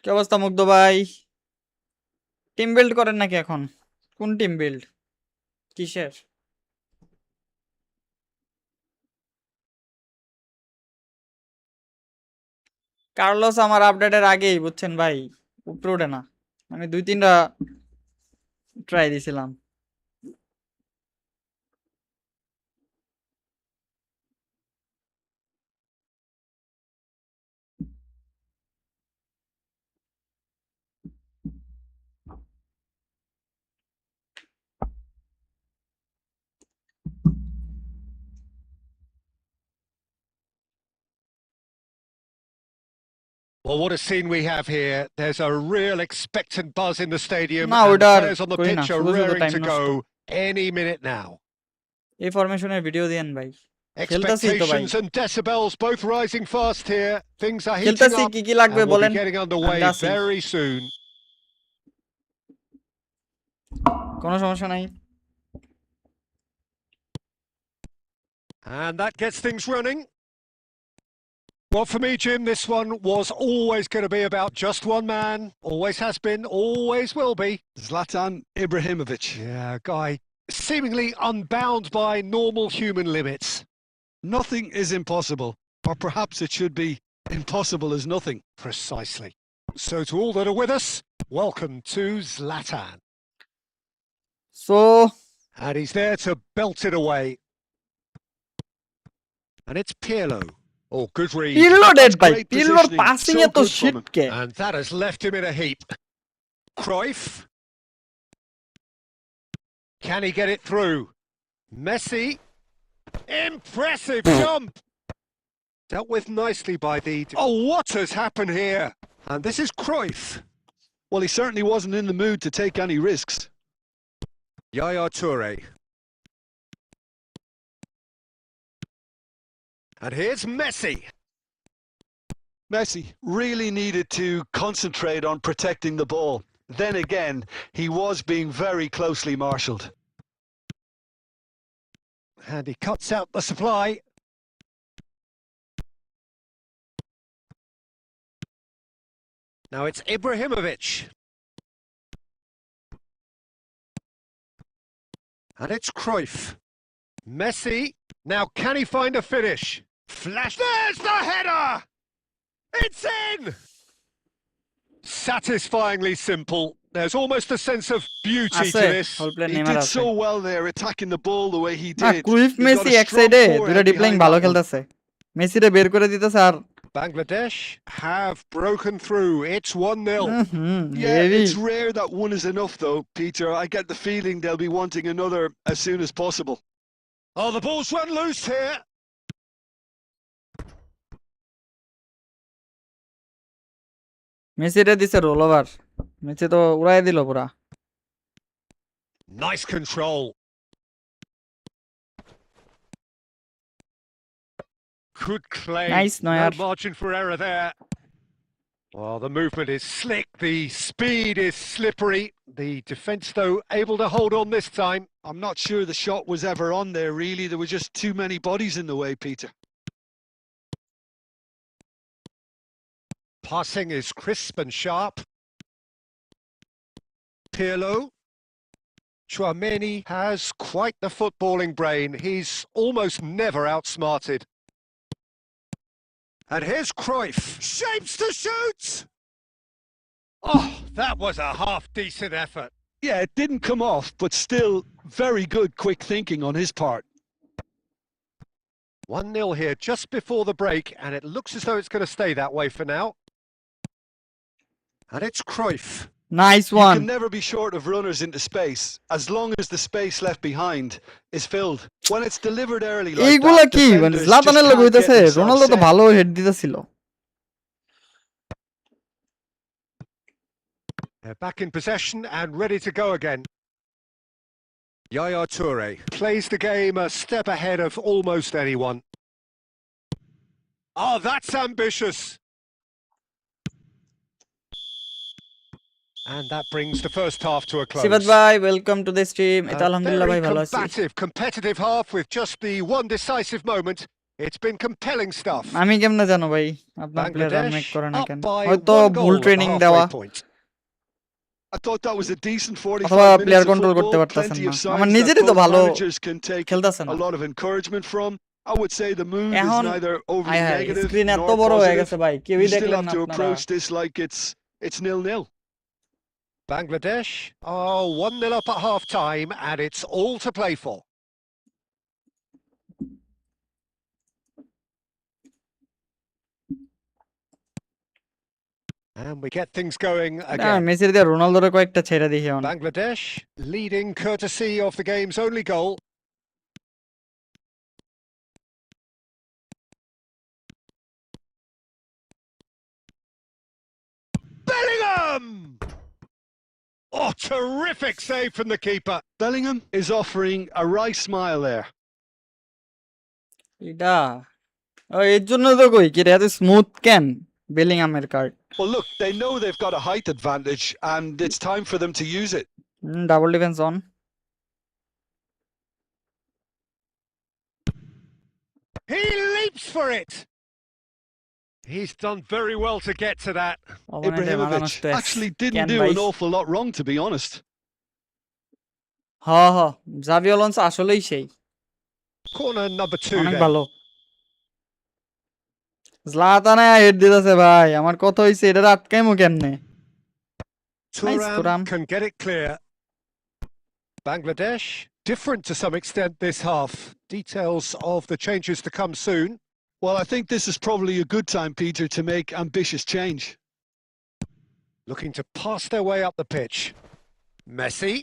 কি অবস্থা মুগ্ধ ভাই টিম বিল্ড করেন নাকি এখন কোন টিম বিল্ড কিসের কার্লোস আমার আপডেটের আগেই বুঝছেন ভাই উপরে ওঠে না আমি 2-3টা ট্রাই দিছিলাম Well, what a scene we have here. There's a real expectant buzz in the stadium না and ওটা the আর players on the করি না pitch are শুধু শুধু raring টাইম to নষ্ট go any minute now. এই ফরমেশনের ভিডিও দেন ভাই খেলতাছি তো ভাই Expectations and decibels both rising fast here. Things are heating খেলতাছি up কি কি লাগবে and we'll বলেন be getting আমি underway আছি very soon. কোনো সমস্যা নাই And that gets things running. Well, for me, Jim, this one was always going to be about just one man. Always has been, always will be. Zlatan Ibrahimovic. Yeah, guy seemingly unbound by normal human limits. Nothing is impossible, or perhaps it should be impossible as nothing. Precisely. So to all that are with us, welcome to Zlatan. So And he's there to belt it away. And it's Pirlo. Oh, good read. Pirlo dead ভাই, great Pirloর positioning. passing So এত good from shit him. K? And that has left him in a heap. Cruyff. Can he get it through? Messi. Impressive jump. Dealt with nicely by the... Oh, what has happened here? And this is Cruyff. Well, he certainly wasn't in the mood to take any risks. Yaya Toure. And here's Messi. Messi really needed to concentrate on protecting the ball. Then again, he was being very closely marshalled. And he cuts out the supply. Now it's Ibrahimovic. And it's Cruyff. Messi. Now can he find a finish? Flash. There's the header! It's in! Satisfyingly simple. There's almost a sense of beauty আছে to this. whole player He Neymar did আছে। so well there, attacking the ball the way he না did. Cruyff He got Messi a এক strong সাইডে forehand দুইটা ডিপ্লেইং behind ভালো that one. খেলতেছে। মেসিরে বের করে দিতেছে আর Bangladesh have broken through. It's 1-0. Yeah, heavy it's rare that one is enough though, Peter. I get the feeling they'll be wanting another as soon as possible. Oh, the ball's run loose here. মেসিরে দিছে role over. Messi তো উড়াই দিল পুরা। Nice control. Good claim. Nice, No Neuer. margin for error there. Well, the movement is slick. The speed is slippery. The defence, though, able to hold on this time. I'm not sure the shot was ever on there, really. There were just too many bodies in the way, Peter. Passing is crisp and sharp. Pirlo. Chouameni has quite the footballing brain. He's almost never outsmarted. And here's Cruyff. Shapes to shoot! Oh, that was a half-decent effort. Yeah, it didn't come off, but still very good quick thinking on his part. 1-0 here just before the break, and it looks as though it's going to stay that way for now. And it's Cruyff. Nice You one. can never be short of runners into space, as long as the space left behind is filled. When it's delivered early like এইগুলা that, কি মানে defenders zlatan just লগে can't get হইতাছে? themselves Ronaldo তো set. ভালো head দিতেছিল। They're back in possession and ready to go again. Yaya Toure plays the game a step ahead of almost anyone. Oh, that's ambitious. And that brings the first half to a close. সিফাত ভাই welcome to the stream. এটা A আলহামদুলিল্লাহ very ভাই ভালো আছি। combative, competitive half with just the one decisive moment. It's been compelling stuff. আমি কেমনে জানো ভাই আপনার প্লেয়ার রান মেক Bangladesh করে না up কেন? by হয়তো one ভুল goal at the ট্রেনিং দেওয়া halfway point. I thought that was a decent অথবা 45 প্লেয়ার minutes of কন্ট্রোল করতে football. পারতেছেন Plenty না। of আমার signs নিজেরই that তো both ভালো managers can take খেলতেছে না। a lot of encouragement from. I would say the mood is এখন neither overly আয় হায় negative স্ক্রিন এত nor বড় হয়ে positive. গেছে ভাই, You কেউই still দেখলেন have না to আপনারা। approach this like it's 0-0. Bangladesh are 1-0 up at half-time and it's all to play for. And we get things going না again. মেসির দিয়ে রোনালদোরে কয়েকটা ছেড়ে দেখি এখন। Bangladesh leading courtesy of the game's only goal. Bellingham! Oh, terrific save from the keeper. Bellingham is offering a wry smile there. এটা এর জন্য তো কই কি রে এত স্মুথ কেন বেলিংহামের card. Well, look, they know they've got a height advantage, and it's time for them to use it. Double defence on. He leaps for it. He's done very well to get to that. অপোনেন্টের মাথা Ibrahimovic নষ্ট হয়েছে। actually কেন didn't do ভাই? an awful lot wrong, to be honest. হ হ Xavi Alonso আসলেই সেই Corner number 2 অনেক then. ভালো। জলাতানে হেড দিতেছে ভাই, আমার কথা হইছে এটা আটকাইমু কেমনে? Nice, Thuram Thuram. can get it clear. Bangladesh, different to some extent this half. Details of the changes to come soon. Well, I think this is probably a good time, Peter, to make ambitious change. Looking to pass their way up the pitch. Messi.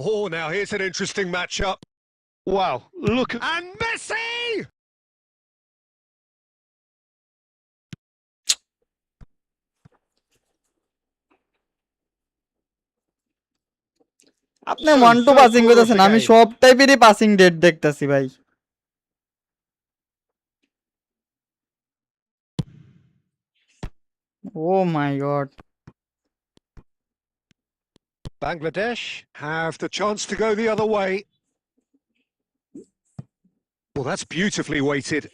Oh, now here's an interesting matchup. Wow, look at... And Messi! আপনি one two passing করতেছেন, আমি সব টাইপেরই passing date দেখতেছি ভাই। ও মাই god. Bangladesh have the chance to go the other way. Well, that's beautifully weighted.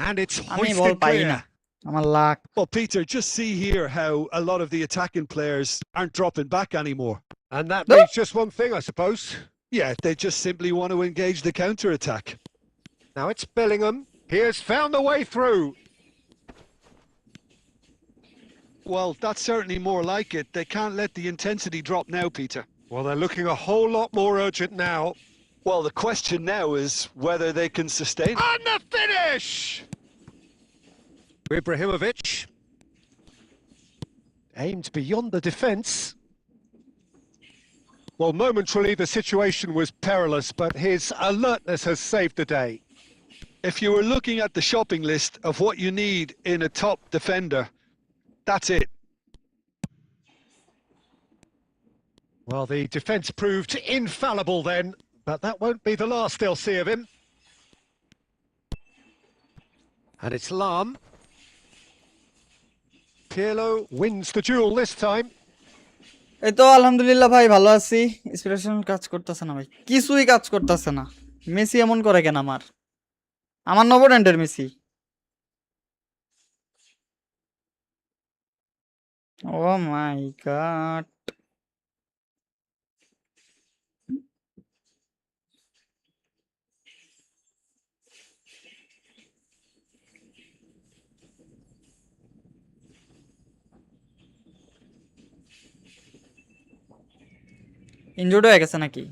And it's আমি বল hoisted পাই না, clear. আমার lakh. Well, Peter, just see here how a lot of the attacking players aren't dropping back anymore. And that means just one thing, I suppose. Yeah, they just simply want to engage the counter-attack. Now it's Bellingham. He has found a way through. Well, that's certainly more like it. They can't let the intensity drop now, Peter. Well, they're looking a whole lot more urgent now. Well, the question now is whether they can sustain it. And the finish! Ibrahimovic aimed beyond the defence. Well, momentarily the situation was perilous, but his alertness has saved the day. If you were looking at the shopping list of what you need in a top defender, that's it. Well, the defence proved infallible then, but that won't be the last they'll see of him. And it's Lam. Pirlo wins the duel this time. এই তো আলহামদুলিল্লাহ ভাই, ভালো আছি। Inspiration কাজ করতেছে না ভাই, কিছুই কাজ করতেছে না। মেসি এমন করে কেন? আমার নবরেন্টের মেসি। ও মাই গড। ইনজুর্ড হয়ে গেছে নাকি?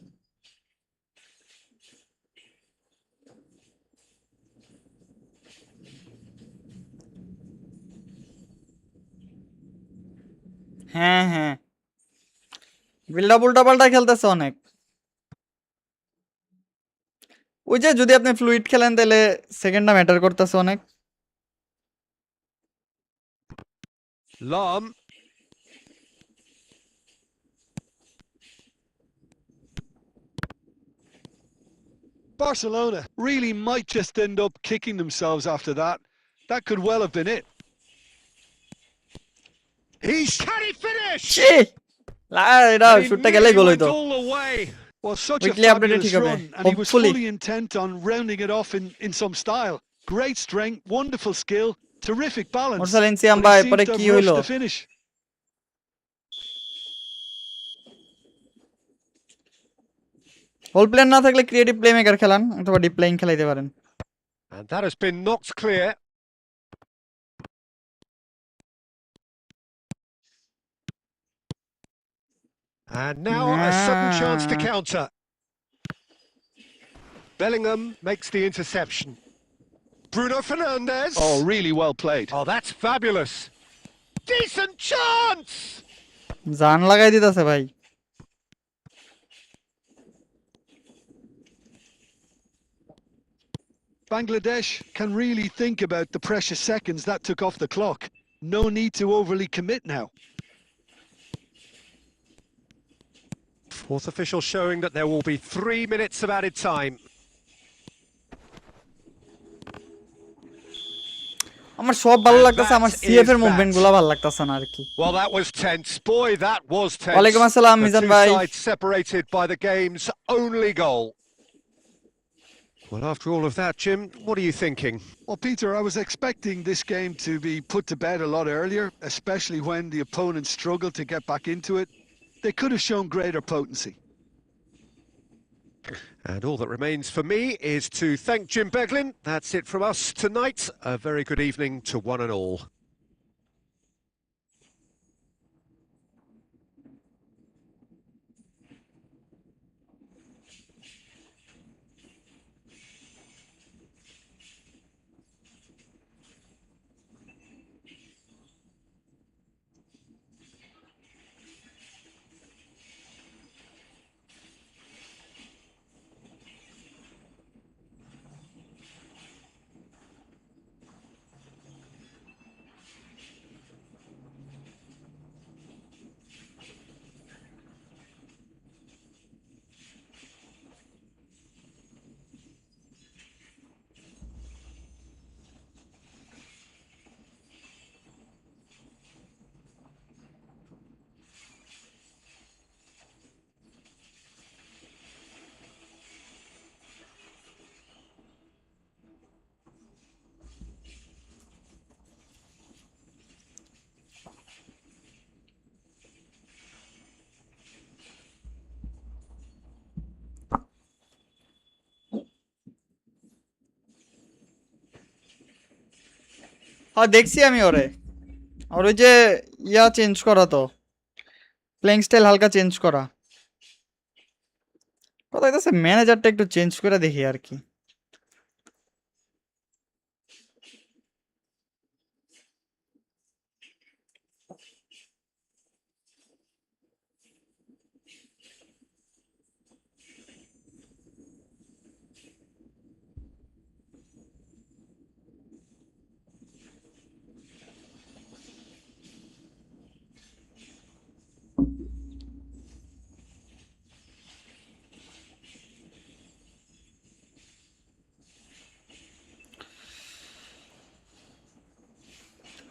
হ্যাঁ হ্যাঁ, বিল্ড আপ উল্টা পাল্টা খেলতেছে অনেক। ওই যে যদি আপনি ফ্লুইড খেলেন তাহলে সেকেন্ডটা ম্যাটার করতেছে অনেক। Lam. Barcelona really might just end up kicking themselves after that. That could well have been it. Can he finish? ছি, এটা And he শুটটা গেলেই nearly গোল went হইতো। all the way. Well, such a Weekly update fabulous ঠিক হবে, run, and he was hopefully. fully intent on rounding it off in some style. Great strength, wonderful skill, terrific balance. Morsalin But সিয়াম্বা he এরপরে seemed to কি have হইলো? rushed the finish. Hole player না থাকলে creative play maker খেলান অথবা deep playing খেলাইতে পারেন। And that has been knocked clear. And now a sudden chance to counter. Bellingham makes the interception. Bruno Fernandes. Oh, really well played. Oh, that's fabulous. Decent chance. জান লাগাই দিতেছে ভাই। Bangladesh can really think about the precious seconds that took off the clock. No need to overly commit now. Fourth official showing that there will be 3 minutes of added time. আমার সব ভালো লাগতেছে, আমার CF এর movement গুলো ভালো লাগতেছে না আর কি। Well, that was tense. Boy, that was tense. ওয়ালাইকুম আসসালাম The মিজান two ভাই। sides separated by the game's only goal. Well, after all of that, Jim, what are you thinking? Well, Peter, I was expecting this game to be put to bed a lot earlier, especially when the opponent struggled to get back into it. They could have shown greater potency. And all that remains for me is to thank Jim Beglin. That's it from us tonight. A very good evening to one and all. হ্যাঁ দেখছি আমি ওরে। আর ওই যে change করা তো, playing style হালকা change করা। কথা হইতাছে ম্যানেজারটা একটু চেঞ্জ করে দেখি আর কি।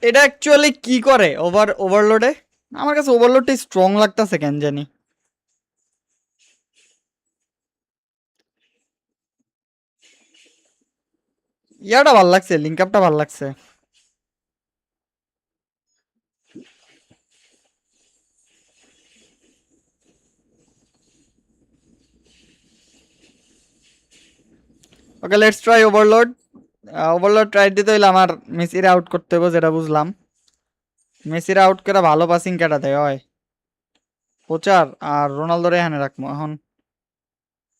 এটা অ্যাকচুয়ালি কি করে ওভারলোডে? আমার কাছে ওভারলোডটা স্ট্রং লাগতাছে কেন জানি। ইয়াটা ভাল লাগছে, লিঙ্ক আপটা ভাল লাগছে। Okay, let's try overload. Overload try দিতে হইলে আমার মেসিরে আউট করতে হবে, যেটা বুঝলাম। মেসিরে আউট করে ভালো পাসিং কেটা দেয় হয় কোচার, আর রোনালদোরে এখানে রাখবো। এখন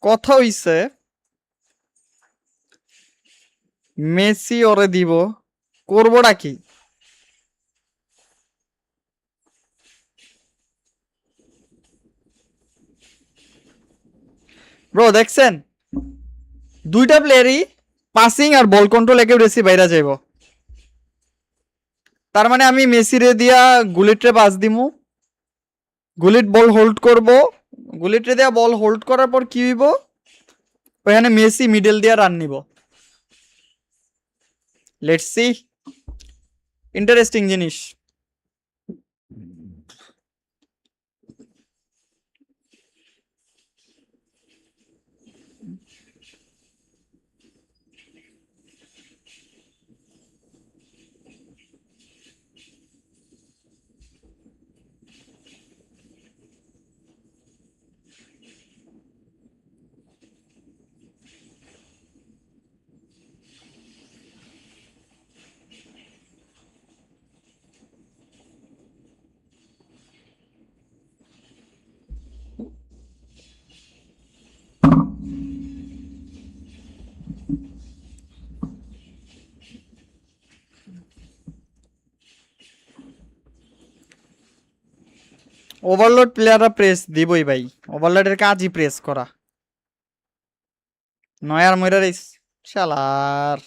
কথা হইছে মেসি ওরে দিব, করবোটা কি? ব্রো দেখছেন, দুইটা প্লেয়ারই পাসিং আর বল কন্ট্রোল একিউরেসি বাইরা যাইব। তার মানে আমি মেসিরে দিয়া গুলিটরে পাস দিমু, গুলিট বল হোল্ড করব, গুলিটরে দিয়া বল হোল্ড করার পর কি হইব, ওখানে মেসি মিডল দিয়া রান নিব। লেটস সি, ইন্টারেস্টিং জিনিস। ওভারলোড প্লেয়াররা প্রেস দিবই ভাই, ওভারলোডের কাজই প্রেস করা। নয়ার ময়রার শালার।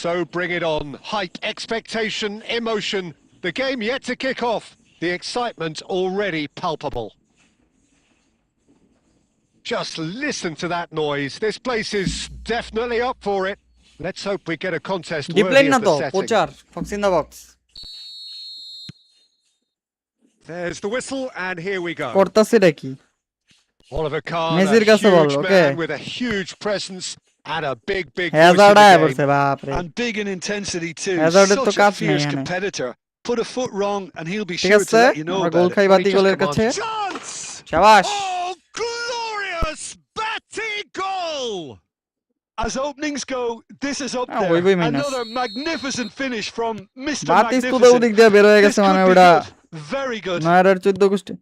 So bring it on. Hype, expectation, emotion. The game yet to kick off. The excitement already palpable. Just listen to that noise. This place is definitely up for it. Let's hope we get a contest deep worthy line না of তো the setting. Poacher fox in the box There's the whistle, and here we go. করতেছে রে কি Oliver Kahn, a মেসির কাছে বল huge okay man with a huge presence and a big voice in Hazard the আয় game. পড়ছে বাপ রে And big in intensity too. Hazard তো Such a কাজ নেই fierce এখানে competitor. Put a foot wrong and he'll be ঠিক sure to আছে let you know আমরা গোল about খাই it. বাতি He just গোলের commands কাছে chance! শাবাশ Oh, glorious batty goal! As openings go, this is up Ah, there. ওই বই minus Another magnificent finish from Mr. বাতিস তো Magnificent. ওদিক দিয়ে বের হয়ে This গেছে মানে could be ওটা good. Very good. নয়ডার 14 গোষ্ঠী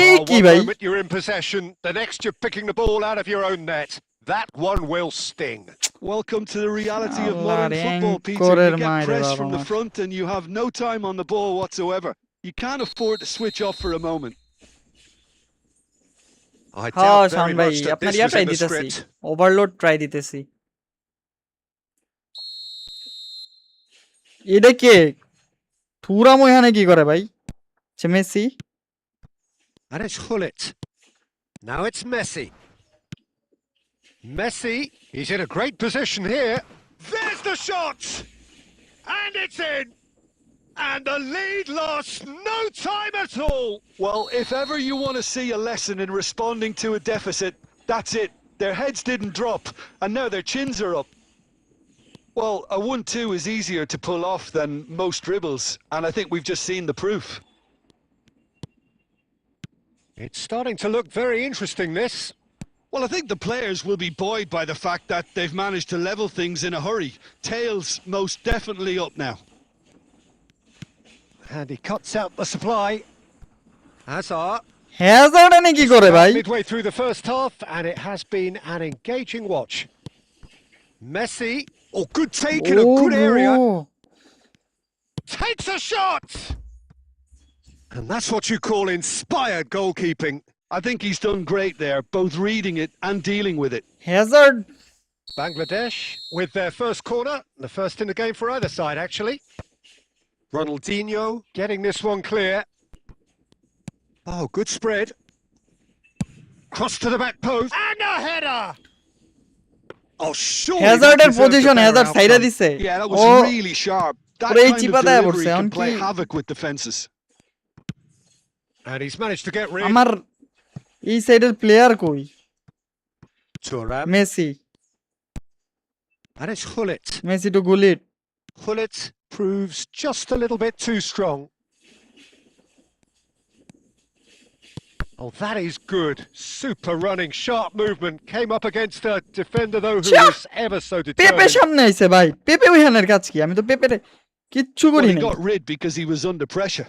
এই Oh, কি one ভাই moment you're in possession, the next you're picking the ball out of your own net. That one will sting. Welcome to the reality of Allah, modern the football, Peter. anchorer You get মাইরে pressed from বাবা the আমার। front and you have no time on the ball whatsoever. You can't afford to switch off for a moment. I হ্যাঁ doubt Shaon very ভাই much that আপনার this yeah was try in the দিতেছি script. Overload try দিতেছি এটা কে Thuram এখানে কি করে ভাই সে Messi And it's Hullet. Now it's Messi. Messi, he's in a great position here. There's the shot! And it's in! And the lead lost no time at all! Well, if ever you want to see a lesson in responding to a deficit, that's it. Their heads didn't drop, and now their chins are up. Well, a 1-2 is easier to pull off than most dribbles, and I think we've just seen the proof. It's starting to look very interesting, this. Well, I think the players will be buoyed by the fact that they've managed to level things in a hurry. Tails most definitely up now. And he cuts out the supply. Hazard. Hazard এনে কি করে ভাই Midway through the first half, and it has been an engaging watch. Messi. Oh, good take in a good area. Takes a shot! And that's what you call inspired goalkeeping. I think he's done great there, both reading it and dealing with it. Hazard Bangladesh with their first corner, the first in the game for either side, actually. Ronaldinho getting this one clear. Oh, good spread. Cross to the back post. And a header! Oh, sure. হ্যাজার্ডের position Hazard সাইডে দিছে Yeah, that O was really sharp. That পুরো এই kind চিপা of দেয়া delivery পড়ছে can এখন play কি havoc with defences. And he's managed to get rid. আমার এই সাইডের প্লেয়ার কই Thuram. Messi And it's Hullet. Messi to Gullit Hullet proves just a little bit too strong. Oh, that is good. Super running, sharp movement. Came up against a defender, though, who Cha! was ever so পেপে determined. সামনে আইছে ভাই পেপে ওইখানের কাজ কি আমি তো পেপের কিচ্ছু Well, করি he নাই got rid because he was under pressure.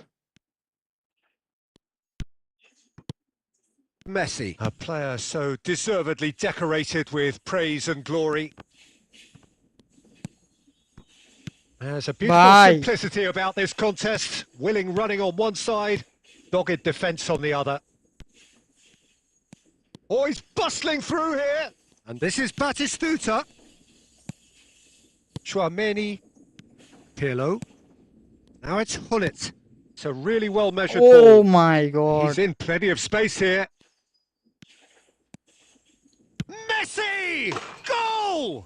Messi, a player so deservedly decorated with praise and glory. There's a beautiful Bye. simplicity about this contest. Willing running on one side, dogged defence on the other. Oh, he's bustling through here. And this is Batistuta. Chouameni. Pirlo. Now it's Hullet. It's a really well measured ও ball. My God He's in plenty of space here. Messi! Goal!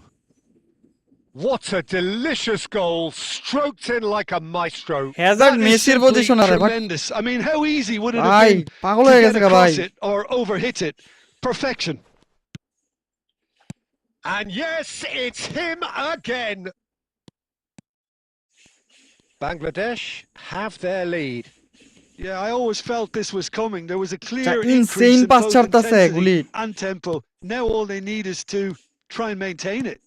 What a delicious goal, stroked in like a maestro. Hazard That is মেসির simply position আরে ভাই tremendous. I mean, how easy would it have ভাই been পাগল to হয়ে get গেছে গা ভাই across it or overhit it? Perfection. And yes, it's him again. Bangladesh have their lead. Yeah, I always felt this was coming. There was a clear insane increase in pass both ছাড়তাছে intensity গুলি and tempo. Now all they need is to try and maintain it.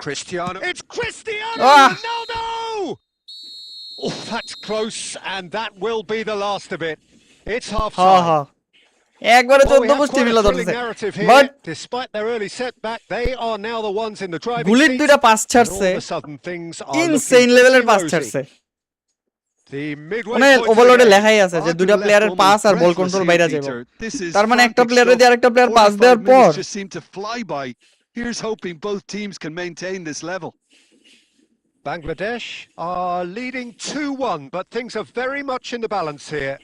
Cristiano. It's Cristiano Ah! Ronaldo! Oh, that's close, and that will be the last of it. It's half হ্যাঁ time. হ্যাঁ একবারে Well, we 14 have গোষ্ঠী quite Milla a thrilling ধরতেছে narrative here. But Despite their early setback, they are now the ones in the driving গুলির seat. দুইটা pass And all ছাড়ছে of a sudden, things are insane looking লেভেলের pass pretty ছাড়ছে rosy. The midway মানে point of the ওভারলোডে game. লেখাই আছে যে I've দুইটা been left প্লেয়ারের পাস almost আর বল breathless কন্ট্রোল here, বাইরে যাবে Peter. This is তার মানে একটা frantic প্লেয়ারে stuff. দিয়ে আরেকটা প্লেয়ার পাস 45 দেওয়ার পর minutes just seem to fly by. Here's hoping both teams can maintain this level. Bangladesh are leading 2-1, but things are very much in the balance here.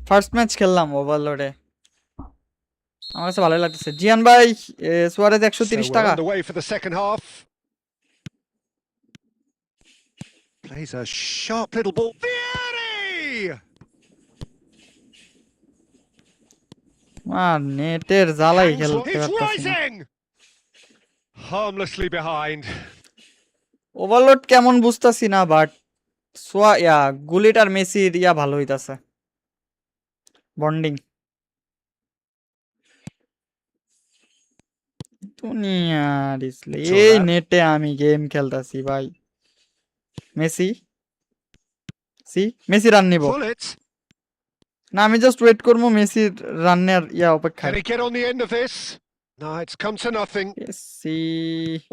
First match খেললাম ওভারলোডে, আমার কাছে ভালোই লাগতেছে। জিয়ান ভাই, সুয়ারেজ 130 So we're টাকা। underway for the second half. Plays a sharp little ball. Vieri! নেটের জ্বালাই Hangs খেলতে is পারতেছি না। rising! Harmlessly behind. ওভারলোড কেমন বুঝতাছি না, বাট গুলিটার মেসির ভালো হইতাছে, বন্ডিং। দুনিয়ার ইসলে এই নেটে আমি গেম খেলতাছি ভাই। মেসি মেসি রান নিব Pull it. না, আমি জাস্ট ওয়েট করবো মেসির রানের অপেক্ষায়। Can he get on the end of this? No, it's come to nothing. Messi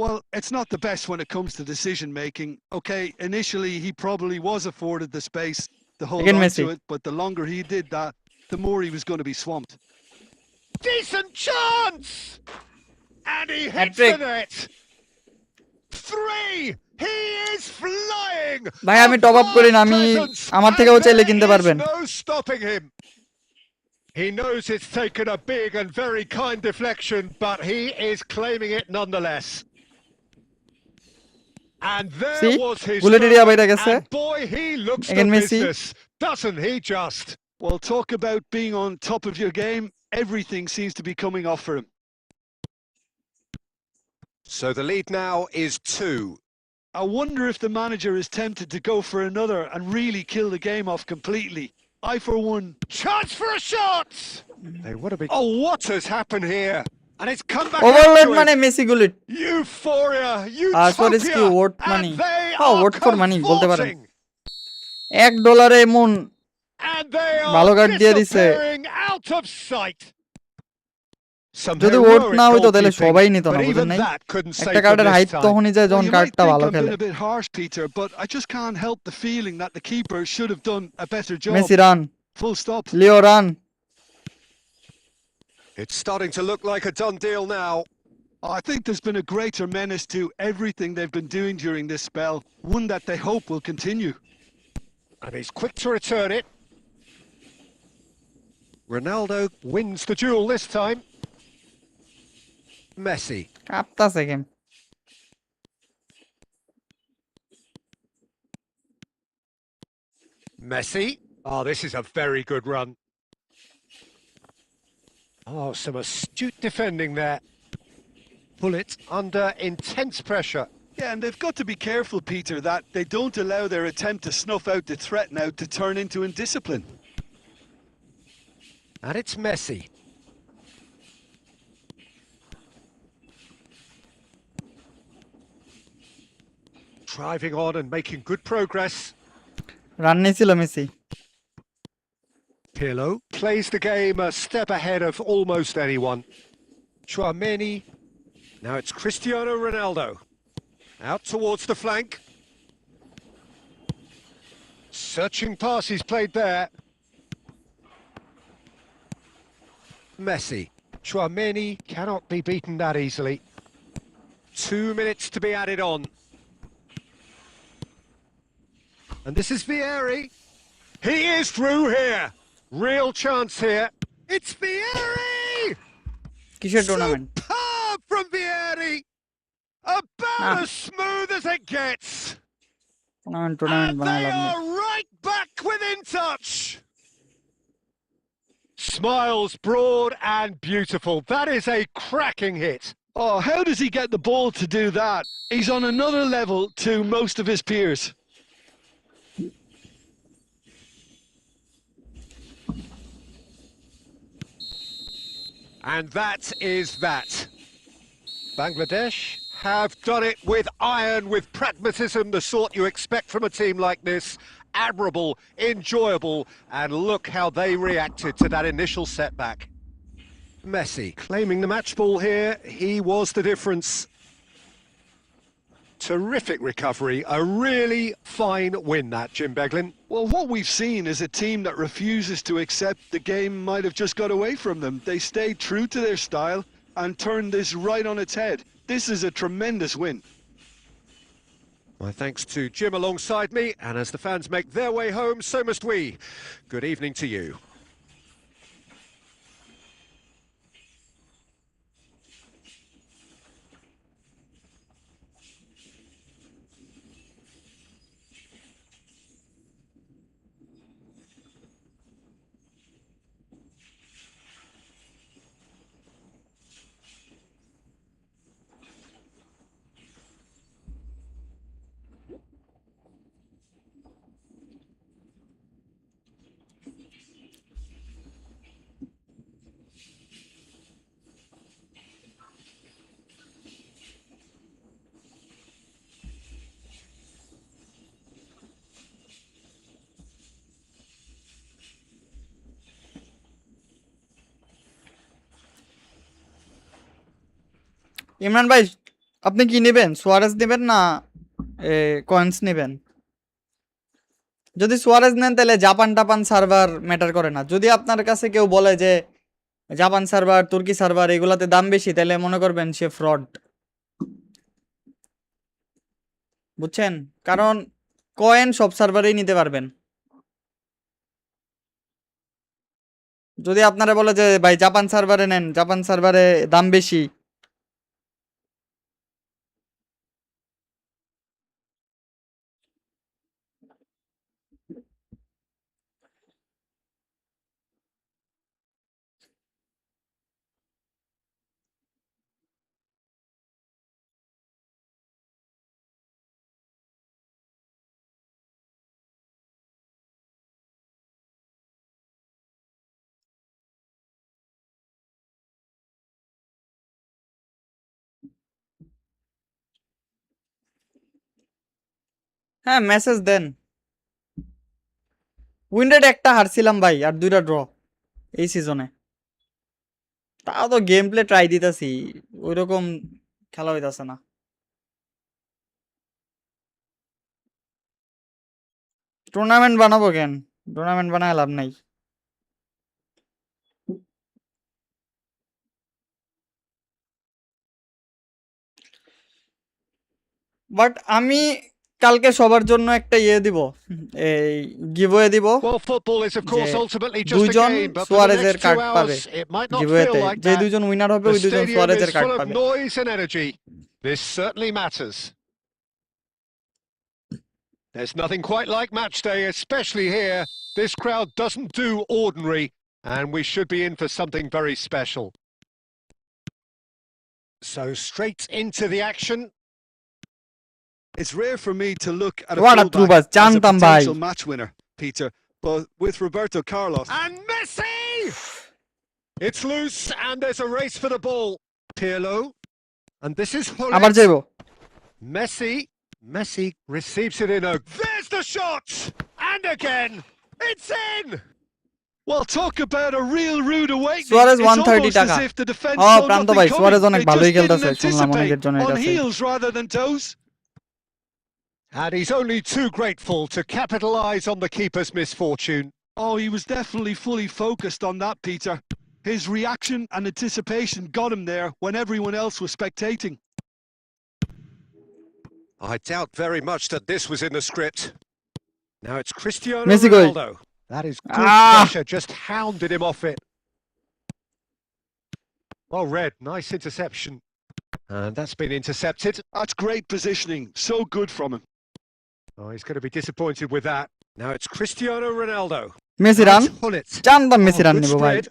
Well, it's not the best when it comes to decision making. Okay, initially he probably was afforded the space to hold Again, on Messi. to it, but the longer he did that, the more he was going to be swamped. Decent chance! And he hits Hat-trick. the net. 3! He is flying! ভাই আমি top up করি না, আমি আমার থেকেও চাইলে কিনতে পারবেন। No stopping him. He knows it's taken a big and very kind deflection, but he is claiming it nonetheless. And there See? was his Bullet area বাইরে third, গেছে। and boy, he looks the Again, Messi. business, doesn't he just? Well, talk about being on top of your game. Everything seems to be coming off for him. So the lead now is 2. I wonder if the manager is tempted to go for another and really kill the game off completely. I, for one... Chance for a shot! They would have been... Oh, what has happened here? And it's come back overload up to মানে him. Messi গুলি। Euphoria, Suarez কি utopia, word money? and they হ্যাঁ, are word for money বলতে পারেন। comforting. $1 এমন And they ভালো are card দিয়ে দিছে। disappearing out of sight. Some যদি ওয়ার্ড heroic না হইতো তাহলে goalkeeping, সবাই নিত না, but বুঝেন even নাই? that couldn't save একটা them কার্ডের this হাইট time. তখনই যায় Well, যখন you might কার্ডটা think ভালো I'm খেলে। being a bit harsh, Peter, but I just can't help the feeling that the keeper should have done a better job. Messi run, Full stop. Leo run. It's starting to look like a done deal now. I think there's been a greater menace to everything they've been doing during this spell, one that they hope will continue. And he's quick to return it. Ronaldo wins the duel this time. Messi. কাঁপতাছে game. Messi. Oh, this is a very good run. Oh, some astute defending there. Pull it under intense pressure. Yeah, and they've got to be careful, Peter, that they don't allow their attempt to snuff out the threat now to turn into indiscipline. And it's Messi. Driving on and making good progress. Run নিয়েছিল Messi. Pirlo plays the game a step ahead of almost anyone. Chouameni. Now it's Cristiano Ronaldo. Out towards the flank. Searching pass he's played there. Messi. Chouameni cannot be beaten that easily. 2 minutes to be added on. And this is Vieri. He is through here. Real chance here. It's Vieri! কিসের tournament? Superb from Vieri! About as smooth as it gets. Tournament And they বানালাম। are right back within touch. Smiles broad and beautiful. That is a cracking hit. Oh, how does he get the ball to do that? He's on another level to most of his peers. And that is that. Bangladesh have done it with iron, with pragmatism, the sort you expect from a team like this. Admirable, enjoyable, and look how they reacted to that initial setback. Messi claiming the match ball here. He was the difference. Terrific recovery, a really fine win that, Jim Beglin. Well, what we've seen is a team that refuses to accept the game might have just got away from them. They stayed true to their style and turned this right on its head. This is a tremendous win. My thanks to Jim alongside me, and as the fans make their way home, so must we. Good evening to you. Imran ভাই, আপনি কি নেবেন? Suarez নেবেন না coins নেবেন? যদি Suarez নেন তাহলে জাপান টাপান সার্ভার ম্যাটার করে না। যদি আপনার কাছে কেউ বলে যে জাপান সার্ভার, তুর্কি সার্ভার এগুলাতে দাম বেশি, তাহলে মনে করবেন সে ফ্রড। বুঝছেন? কারণ কয়েন সব সার্ভারেই নিতে পারবেন। যদি আপনারা বলে যে ভাই জাপান সার্ভারে নেন, জাপান সার্ভারে দাম বেশি, হ্যাঁ মেসেজ দেন। উইন্ডেড একটা হারছিলাম ভাই, আর 2টা ড্র এই সিজনে। তাও তো গেম প্লে ট্রাই দিতেছি, ওইরকম খেলা হইতাছে না। টুর্নামেন্ট বানাবো কেন? টুর্নামেন্ট বানায় লাভ নাই। বাট আমি কালকে সবার জন্য একটা দিব, এই গিভওয়ে দিব। Well, football is of course ultimately just a দুইজন game, but for the সুয়ারেজের next 2 card পাবে hours it might not গিভওয়েতে। feel like যে that. দুইজন উইনার হবে The ওই দুইজন stadium সুয়ারেজের is card full of পাবে। noise and energy. This certainly matters. There's nothing quite like match day, especially here. This crowd doesn't do ordinary, and we should be in for something very special. So straight into the action. It's rare for me to look at a What a fullback troopas, as a জানতাম ভাই। potential match winner, Peter, but with Roberto Carlos... And Messi! It's loose, and there's a race for the ball. Pirlo, and this is আবার Hullet. যাইবো। Messi receives it in a... There's the shot! And again! It's in! Well, talk about a real rude awakening. Suarez It's 130 almost টাকা। as if the defense ও saw প্রান্ত nothing ভাই, coming. Suarez অনেক They ভালোই just didn't খেলতেছে, শুনলাম anticipate. অনেকের জনের On কাছে। heels rather than toes. And he's only too grateful to capitalise on the keeper's misfortune. Oh, he was definitely fully focused on that, Peter. His reaction and anticipation got him there when everyone else was spectating. I doubt very much that this was in the script. Now it's Cristiano Messi goal. Ronaldo. That is good pressure, just hounded him off it. Well read, nice interception. And that's been intercepted. That's great positioning. So good from him. Oh, he's going to be disappointed with that. Now it's Cristiano Ronaldo. Messi Now run, it's Hullet. জানতাম Messi run Good নিব ভাই। spread.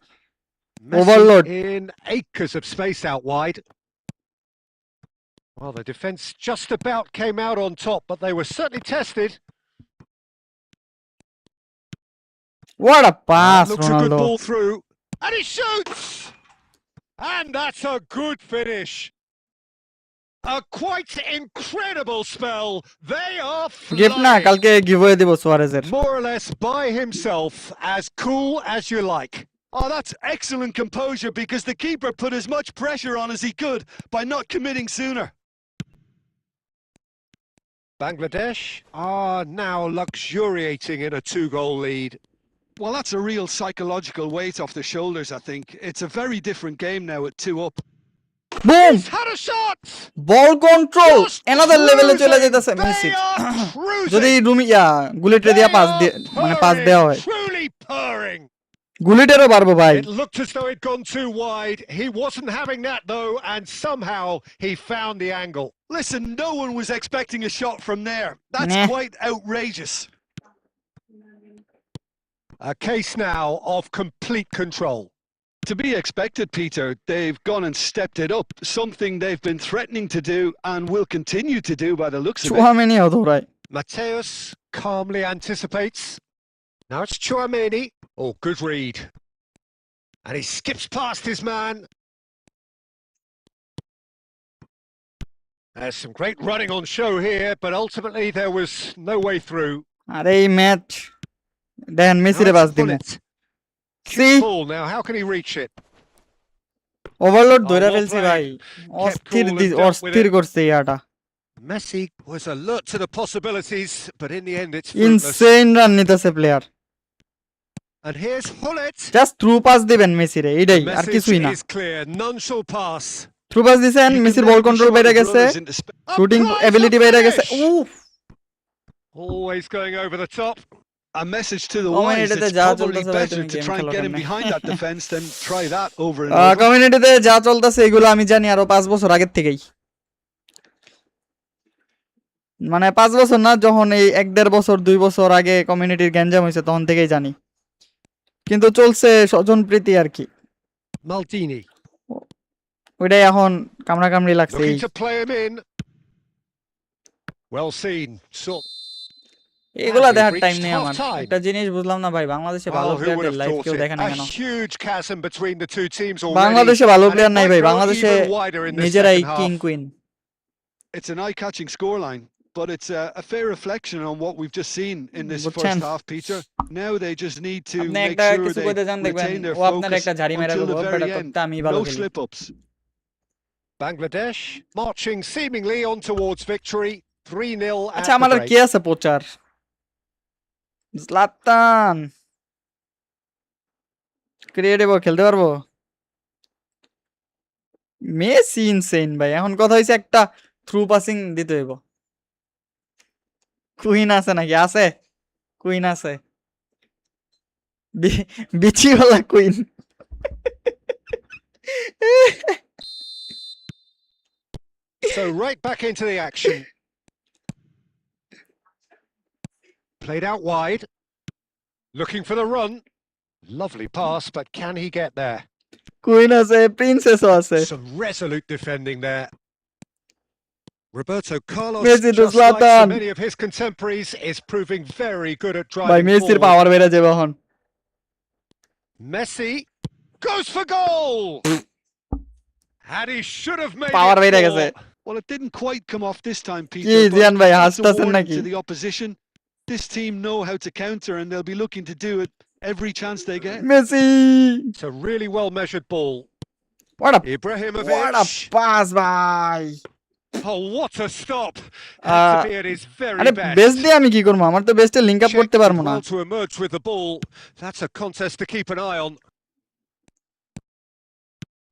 Messi Overload. in acres of space out wide. Well, the defence just about came out on top, but they were certainly tested. What a pass, Looks a good Ronaldo. ball through, and he shoots! And that's a good finish. A quite incredible spell. They are gift না, flying. কালকে giveaway দিব সুয়ারেজের। More or less by himself, as cool as you like. Oh, that's excellent composure because the keeper put as much pressure on as he could by not committing sooner. Bangladesh are now luxuriating in a 2-goal lead. Well, that's a real psychological weight off their shoulders, I think. It's a very different game now at 2 up. Broom He's had a shot! Ball control Just another লেভেলে চলে cruising! যেতেছে They মেসির are যদি cruising! Rumiya গুলেটে দিয়া They pass are দিয়ে মানে pass দেওয়া হয় truly purring! গুলেটেরও পারবো ভাই It looked as though it'd gone too wide. He wasn't having that though, and somehow he found the angle. Listen, no one was expecting a shot from there. That's Nah. quite outrageous. A case now of complete control. To be expected, Peter. They've gone and stepped it up. Something they've been threatening to do and will continue to do by the looks of it. চুয়ামেনিও দৌড়ায় Mateus calmly anticipates. Now it's Chouameni. Oh, good read. And he skips past his man. There's some great running on show here, but ultimately there was no way through. আরে এই match দেখেন মেসিরে Now pass it's দিমু Bullet. সি Ball now, how can he reach it? Overload ধরে well ফেলছি played. ভাই অস্থির cool and dealt with অস্থির it. করছে ইয়াটা Messi was alert to the possibilities, but in the end it's fruitless. ইনসেন রান নিতেছে player And here's Hullet. Just through pass দিবেন মেসিরে এইটাই আর Message কিছুই না is clear. None shall pass. Through pass দিছেন You can মেসির never ball be control sure বেড়ে the গেছে brothers into shooting Applies ability the বেড়ে গেছে finish. উফ Always going over the top. A message to the Comment wise. এটাতে It's যা probably চলতেছে ভাই better তুমি to গেম try and খেলো get him কেমনে behind that defense than try that over and over. কমিউনিটিতে যা চলতেছে এগুলো আমি জানি আরো 5 বছর আগের থেকেই মানে 5 বছর না যখন এই 1.5 বছর 2 বছর আগে কমিউনিটির গ্যাঞ্জাম হয়েছে তখন থেকেই জানি কিন্তু চলছে স্বজন প্রীতি আর কি Maldini ওইটাই এখন কামড়াকামড়ি লাগছে এই looking to play him in. Well seen. So এগুলা we've দেখার reached টাইম নেই আমার half-time. একটা জিনিস বুঝলাম না ভাই বাংলাদেশে ভালো well, who would প্লেয়ারদের have লাইভ thought কেউ it? দেখে না A কেন huge chasm between the two teams already. বাংলাদেশে ভালো and it প্লেয়ার নাই might ভাই grow বাংলাদেশে even wider in this নিজেরাই second king half. Queen It's an eye-catching scoreline, but it's a fair reflection on what we've just seen in this বুঝছেন first half, Peter. Now they just need to আপনি make একটা sure কিছু they কইতে যান দেখবেন retain their ও আপনার focus একটা ঝাড়ি মেরা until the দেবো very বেটা end. তোরটা আমি ভালো No খেলি slip-ups. Bangladesh marching seemingly on towards victory. 3-0 at আচ্ছা the আমার আর break. কে আছে প্রচার zlatan ক্রিয়েটিভ খেলতে পারবো মেসি ইনসেন ভাই এখন কথা হইছে একটা থ্রু পাসিং দিতে হইব কুইন আছে নাকি আছে কুইন আছে বিচিওয়ালা queen So right back into the action. Played out wide. Looking for the run. Lovely pass, but can he get there? Queen আছে প্রিন্সেসও আছে Some resolute defending there. Roberto Carlos, Messi to just like so Zlatan. many of his contemporaries, is proving very good at ভাই driving মেসির forward. পাওয়ার বেড়ে যাবে এখন Messi goes for goal! And he should have made power it বেড়ে more. গেছে Well, it didn't quite come off this time, কি Peter, জিয়ান but ভাই that's a হাসতাছেন warning নাকি to the opposition. This team know how to counter and they'll be looking to do it every chance they get. Messi It's a really well-measured ball. what a Ibrahimovic. pass ভাই Oh, what a stop! Had to be at his very আরে best. Best দিয়ে আমি কি করব আমার তো বেস্টে link up Check করতে পারবো did না well to emerge with the ball. That's a contest to keep an eye on.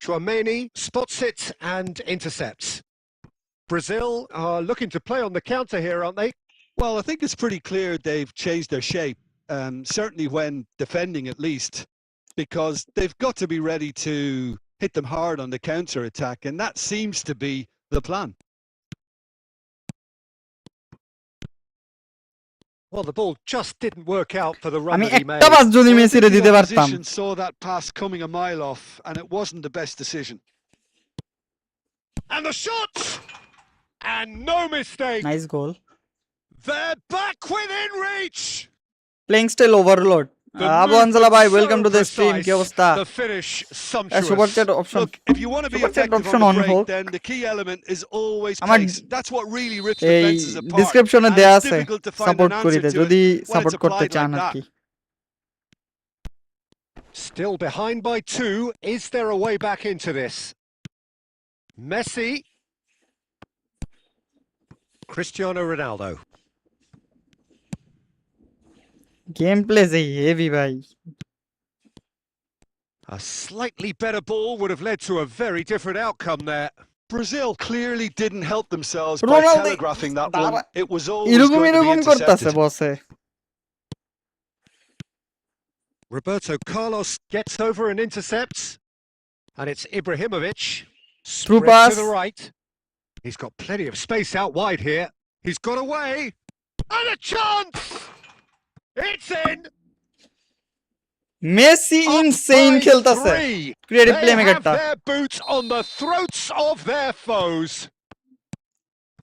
Chouameni spots it and intercepts. Brazil are looking to play on the counter here, aren't they? Well, I think it's pretty clear they've changed their shape, certainly when defending at least, because they've got to be ready to hit them hard on the counter-attack, and that seems to be the plan. Well, the ball just didn't work out for the run আমি that he made. একটা pass যদি Well, I মেসিরে think the দিতে পারতাম opposition saw that pass coming a mile off, and it wasn't the best decision. And the shot! And no mistake! Nice goal They're back within reach! Playing style overload The Abu Anjala ভাই movement welcome to so the stream কি precise, অবস্থা The finish super sumptuous. Chat option Look, if you want to be Super chat effective option on on the break, hook. then the key element is always আমার pace. That's what really rips এই defenses apart. ডেসক্রিপশনে And দেয়া it's আছে difficult to find support an করিতে answer to যদি it when support it's করতে applied চান like R that. কি Still behind by 2. Is there a way back into this? Messi. Cristiano Ronaldo. Game play যে heavy ভাই। A slightly better ball would have led to a very different outcome there. Brazil clearly didn't help themselves by Ronaldo telegraphing that one. দাঁড়া, It was always এরকম going to be এরকম করতেছে intercepted. বসে। Roberto Carlos gets over and intercepts. And it's Ibrahimovic. Through Spread pass. to the right. He's got plenty of space out wide here. He's got away. And a chance! It's in! Messi Up insane by খেলতেছে। 3. Creative They have প্লেমেকারটা। their boots on the throats of their foes.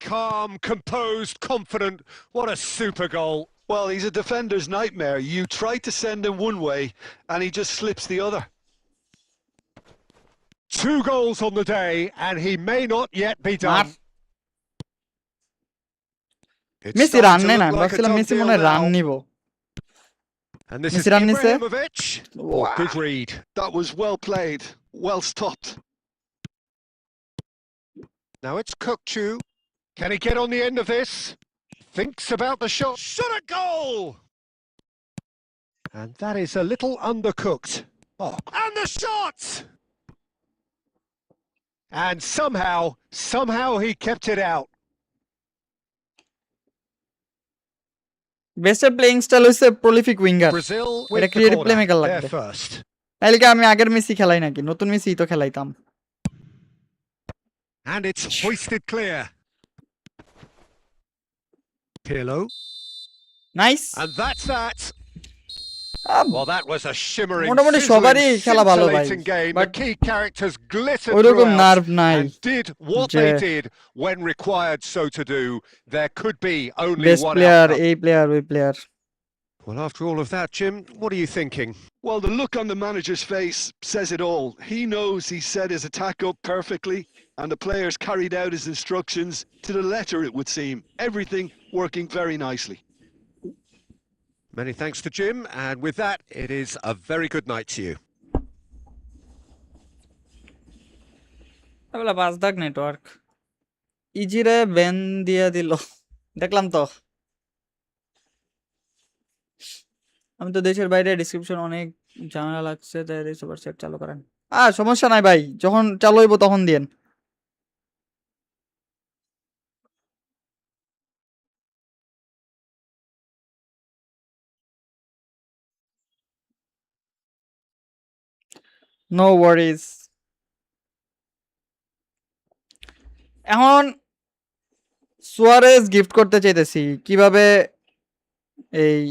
Calm, composed, confident. What a super goal. Well, he's a defender's nightmare. You try to send him one way and he just slips the other. 2 goals on the day and he may not yet be done. It's Messi starting run to নেয় না, look like a ভাবছিলাম done Messi deal মনে হয় run now. নিব। And this is Messi run নিছে। Ibrahimovic. Oh, good read. That was well played, well stopped. Now it's Kukçu. Can he get on the end of this? Thinks about the shot. Shot a goal! And that is a little undercooked. Oh, and the shot! And somehow he kept it out. Best playing style হইছে prolific winger. Brazil এটা with the creative corner. Playmaker They're লাগবে। first. তাইলে কি আমি আগের Messi খেলাই নাকি? নতুন মেসি তো খেলাইতাম। And it's hoisted clear. Pirlo. Nice. And that's that. Well, that was a shimmering, মোটামুটি sizzling, সবারই খেলা ভালো ভাই, scintillating game. The but key characters glittered ওইরকম throughout নার্ভ নাই and did what যে they did when required so to do. There could be only best one player outcome. এই player ওই player. Well, after all of that, Jim, what are you thinking? Well, the look on the manager's face says it all. He knows he set his attack up perfectly and the players carried out his instructions to the letter, it would seem. Everything working very nicely. Many thanks to Jim, and with that, it is a very good night to you. তাহলে 5 দাগ network ইজিরে ban দিয়ে দিল, দেখলাম তো। আমি তো দেশের বাইরে, ডেসক্রিপশন অনেক ঝামেলা লাগছে, তাই সুপার সেট চালু করেন। সমস্যা নাই ভাই, যখন চালু হইব তখন দিয়েন। No worries. এখন সুয়ারেজ গিফট করতে চাইতেছি, কিভাবে এই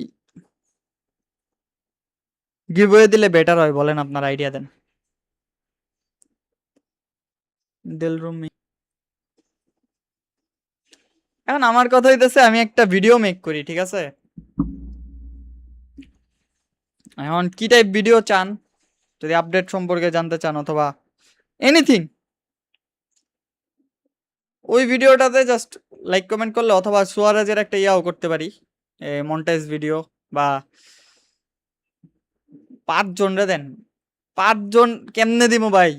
গিভওয়ে দিলে বেটার হয় বলেন, আপনার আইডিয়া দেন। দিলরুমি। এখন আমার কথা হইতেছে আমি একটা ভিডিও মেক করি, ঠিক আছে? এখন কি টাইপ ভিডিও চান, যদি আপডেট সম্পর্কে জানতে চান অথবা এনিথিং, ওই ভিডিওটাতে জাস্ট লাইক কমেন্ট করলে, অথবা সুয়ারেজের একটা ইয়াও করতে পারি, মন্টাইজ ভিডিও, বা 5 জন রে দেন। 5 জন কেমনে দিব ভাই?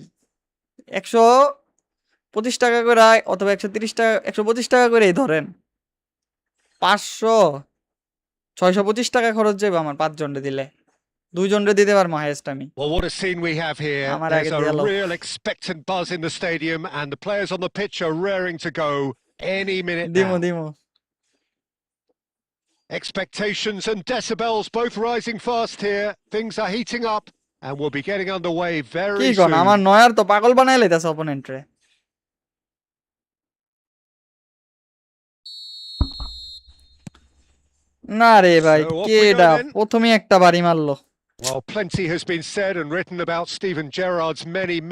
125 টাকা করে অথবা 130 টাকা, 125 টাকা করেই ধরেন, 500 625 টাকা খরচ যাবে আমার 5 জন রে দিলে। 2 জন রে দিতে পারবো হাইয়েস্ট আমি। Well, what a scene we have here. আমার There's আগে a দিয়ালো। real expectant buzz in the stadium, and the players on the pitch are raring to go any minute দিমু now. দিমু। Expectations and decibels both rising fast here. Things are heating up, and we'll be getting underway কি very কোন, আমার soon. নয়ার তো পাগল বানাই লাইতাছে opponent রে। না রে ভাই, So off we কেডা go then. প্রথমেই একটা বাড়ি মারলো। Well, plenty has been said and written about Steven Gerrard's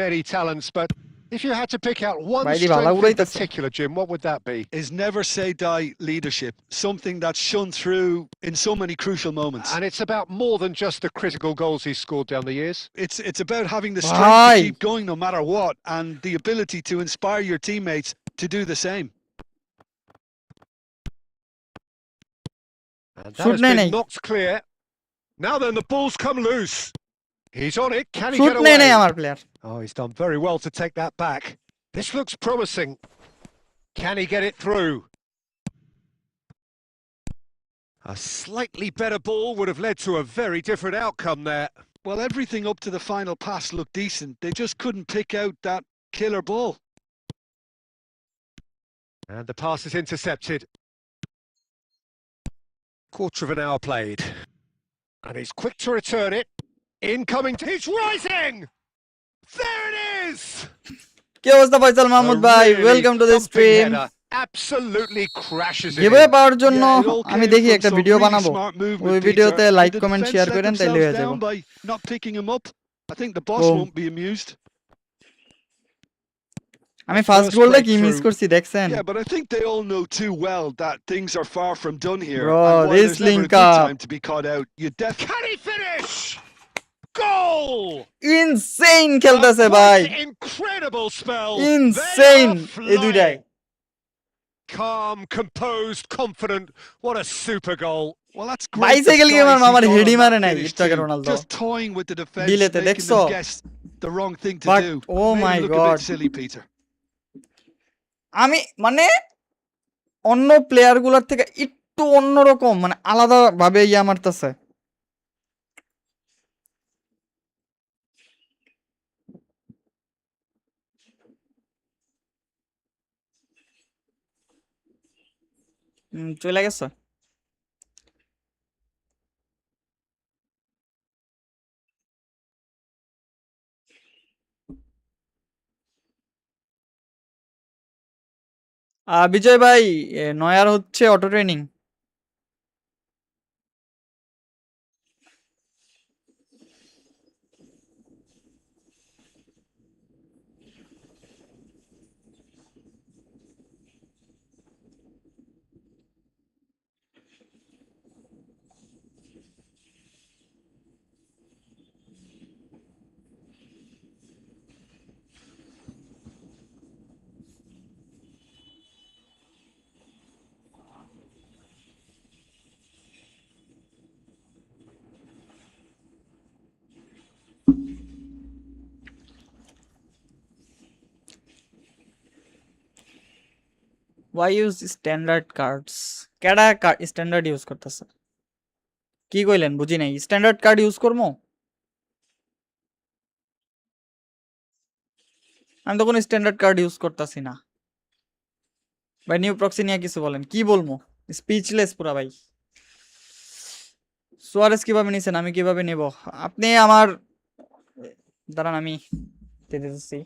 many talents, but if you had to pick out one Vai di bala strength in uğraytasın. particular, Jim, what would that be? Is never say die leadership, something that's shone through in so many crucial moments. And it's about more than just the critical goals he's scored down the years. It's about having the strength Vai. to keep going no matter what, and the ability to inspire your teammates to do the same. And that Shoot has been Nene. knocked clear. Now then, the ball's come loose. He's on it. Can he shoot get নেই নেই away? আমার player. Oh, he's done very well to take that back. This looks promising. Can he get it through? A slightly better ball would have led to a very different outcome there. Well, everything up to the final pass looked decent. They just couldn't pick out that killer ball. And the pass is intercepted. Quarter of an hour played. And he's quick to return it. Incoming, he's rising! There it is! কি অবস্থা ফয়সাল মাহমুদ ভাই, welcome to the stream. Absolutely crashes it giveaway in. পাওয়ার জন্য Yeah, it all আমি came দেখি from একটা some video really বানাবো, smart movement, ওই Peter. ভিডিওতে And like the comment defence share let করেন তাইলে themselves হয়ে যাবে। down by not picking him up. I think the boss Boom. won't be amused. আমি ফার্স্ট গোলটা কি মিস breakthrough. করছি দেখছেন? Yeah, but I think they all know too well that things are far from done here. Bro, and while this there's never a link good up. time to be caught out, you definitely... Can he finish? Goal! Insane খেলতেছে ভাই, Incredible spell. Insane এই দুইটাই। Calm, composed, confident. What a super goal. Well, that's great. Bicycle gamer disguise he আমার got হেডি on মারে that নাই finish ইত্তাকে too. Ronaldo Just toying with the defense, ডিলেতে making দেখছো, them guess the wrong thing to but do. ও Made my it look a God, bit silly, Peter. আমি মানে অন্য প্লেয়ার গুলার থেকে একটু অন্যরকম, মানে আলাদা ভাবে ইয়া মারতেছে। চলে গেছে। বিজয় ভাই, নয়ার হচ্ছে auto training. Why use standard cards? কেডা স্ট্যান্ডার্ড ইউজ করতেছে? কি কইলেন বুঝি নাই। স্ট্যান্ডার্ড কার্ড ইউজ করবো? আমি তো কোনো স্ট্যান্ডার্ড কার্ড ইউজ করতেছি না ভাই। নিউ প্রক্সি নিয়ে কিছু বলেন। কি বলবো, স্পিচলেস পুরা ভাই। সুয়ারেস কিভাবে নিছেন, আমি কিভাবে নিব? আপনি আমার দাঁড়ান, আমি দিয়ে দিতেছি।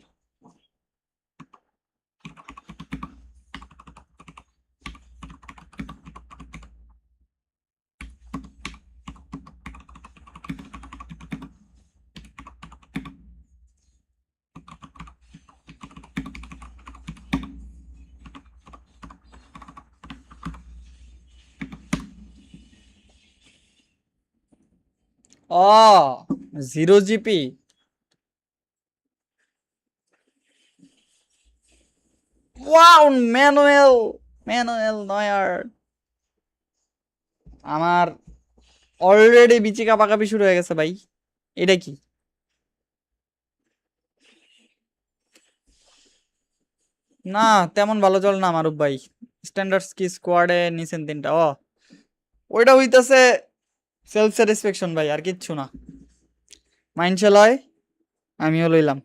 Oh, 0 GP. Wow, Manuel Neuer. আমার অলরেডি বিচি কাপাকাপি শুরু হয়ে গেছে ভাই। এটা কি? না তেমন ভালো চল না মারুফ ভাই। স্ট্যান্ডার্ডস কি স্কোয়াডে নিছেন 3টা। ওইটা হইতাছে সেলফ স্যাটিসফ্যাকশন ভাই, আর কিচ্ছু না। মাইন্ডসেল হয়, আমিও লইলাম।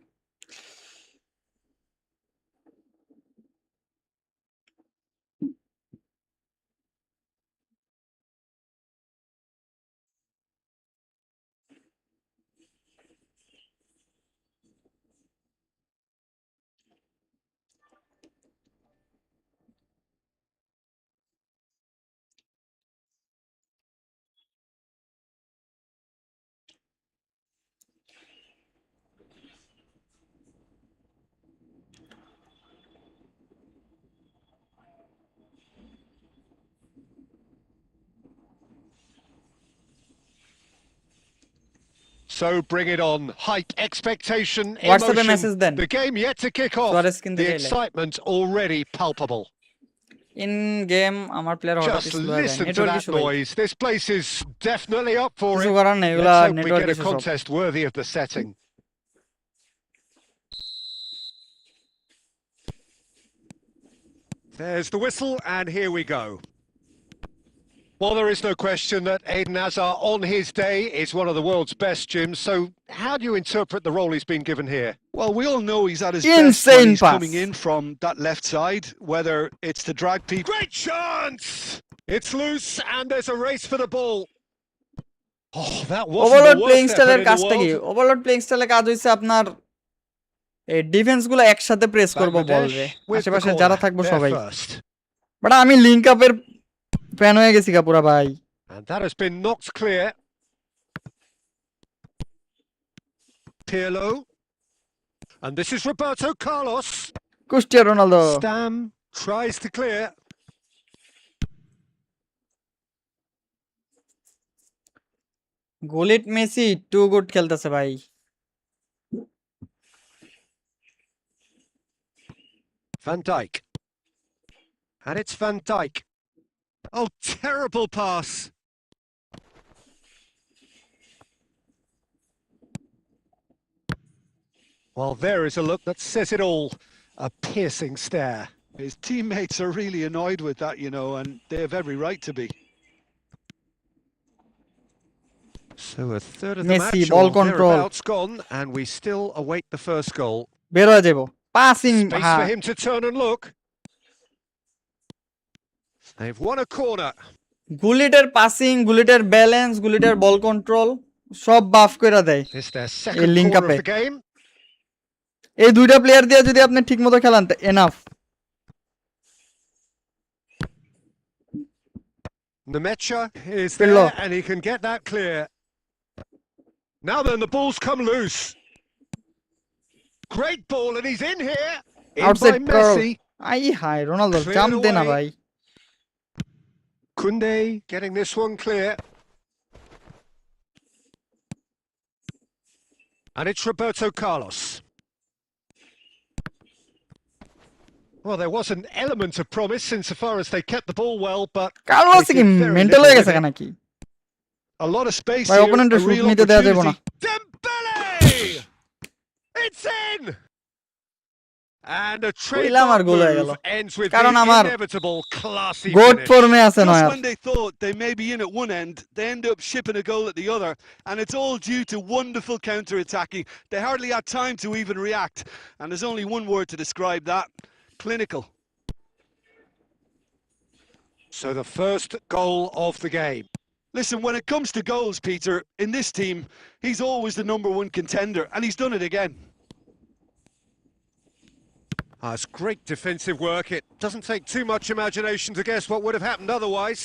So bring it on. Hype, expectation, হোয়াটসঅ্যাপে emotion. মেসেজ দেন The game yet to kick off. Suarez কিনতে The চাইলে। excitement already palpable. In game আমার প্লেয়ার হঠাৎ Just স্লো হয়ে যায়। listen to network that issue ভাই, noise. This place is definitely up for কিছু it. করার নেই, এগুলা Let's hope we network get a issue সব। contest worthy of the setting. There's the whistle, and here we go. Well, there is no question that Eden Hazard on his day is one of the world's best, Jim. So how do you interpret the role he's been given here? Well, we all know he's at his best when Insane he's pass. coming in from that left side, whether it's to drag people. Great chance! It's loose and there's a race for the ball. Oh, that wasn't overload the playing worst স্টাইলের effort in the কাজটা কি? world. Overload playing স্টাইলের কাজ হইছে আপনার এই defence গুলো একসাথে প্রেস করব বল রে, with the আশেপাশে corner. যারা থাকবো They're সবাই। first. বাট আমি লিংক আপের ফ্যান হয়ে গেছি গা পুরা ভাই। And that has been knocked clear. Pirlo. And this is Roberto Carlos. Cristiano Ronaldo. Stam tries to clear. Gullit Messi too good খেলতেছে ভাই। Van Dijk. And it's Van Dijk. Oh, terrible pass. Well, there is a look that says it all. A piercing stare. His teammates are really annoyed with that, you know, and they have every right to be. So a third of the Messi, match ball or control. thereabouts gone, and we still await the first goal. বের হয়ে যাবো। Passing Space হ্যাঁ। for him to turn and look. They've won a corner. গুলিটের passing, গুলিটের balance, গুলিটের ball control সব buff কইরা দেয়। It's their second link corner up of the game. এই দুইটা প্লেয়ার দিয়ে যদি আপনি ঠিকমতো খেলান enough. Nemecha is Pirlo. there and he can get that clear. Now then, the ball's come loose. Great ball and he's in here. In Outside by curl. Messi. আই হাই Ronaldo Cleared jump দে না away. ভাই। Kunde getting this one clear. And it's Roberto Carlos. Well, there was an element of promise insofar as they kept the ball well, but Carlos they কি did very mental little হয়ে with গেছে it. নাকি? A lot of space ভাই here, অপোনেন্টের a shoot real নিতে দেয়া যাবে না। opportunity. Dembele! It's in! And a কইলাম আর trademark গোল হয়ে গেল। move ends with কারণ the আমার inevitable classy গোট finish. ফর্মে আছে Just নয়ার। when they thought they may be in at one end, they end up shipping a goal at the other, and it's all due to wonderful counter-attacking. They hardly had time to even react, and there's only one word to describe that: clinical. So the first goal of the game. Listen, when it comes to goals, Peter, in this team, he's always the #1 contender, and he's done it again. It's great defensive work. It doesn't take too much imagination to guess what would have happened otherwise.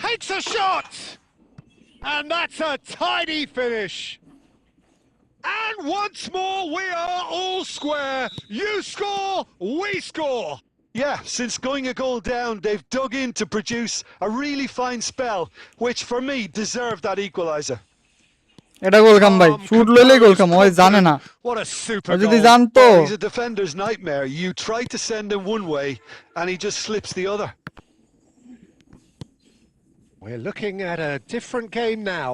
Takes a shot! And that's a tidy finish. And once more, we are all square. You score, we score. Yeah, since going a goal down, they've dug in to produce a really fine spell, which for me deserved that equaliser. এটা গোল খাম ভাই, shoot লইলেই গোল খাম, ওই জানে না। What a super ও যদি goal. জানতো। Oh, he's a defender's nightmare. You try to send him one way, and he just slips the other. We're looking at a different game now.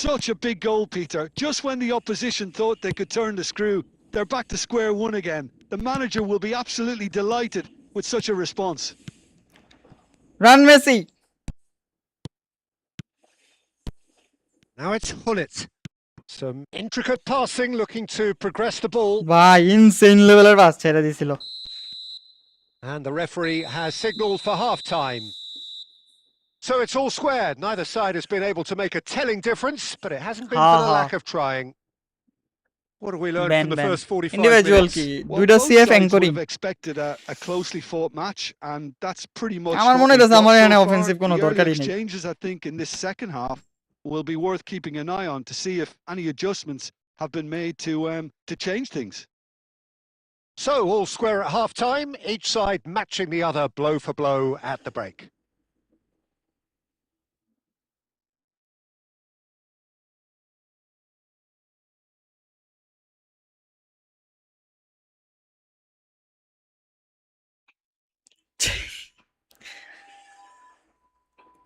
Such a big goal, Peter. Just when the opposition thought they could turn the screw, they're back to square one again. The manager will be absolutely delighted with such a response. Run Messi. Now it's Hullet. Some intricate passing, looking to progress the ball. ভাই insane লেভেলের pass ছেড়ে দিছিল। And the referee has signalled for half-time. So it's all square. Neither side has been able to make a telling difference, but it hasn't been for the lack of trying. What have we learned from the first 45 individual minutes? কি Well, দুইটা both CF sides would anchoring. have expected a closely fought match, and that's pretty much আমার what মনে we've হইতেছে got আমার so এখানে far. Offensive কোনো The early দরকারই নেই। exchanges, I think, in this second half will be worth keeping an eye on to see if any adjustments have been made to change things. So all square at half-time, each side matching the other blow for blow at the break.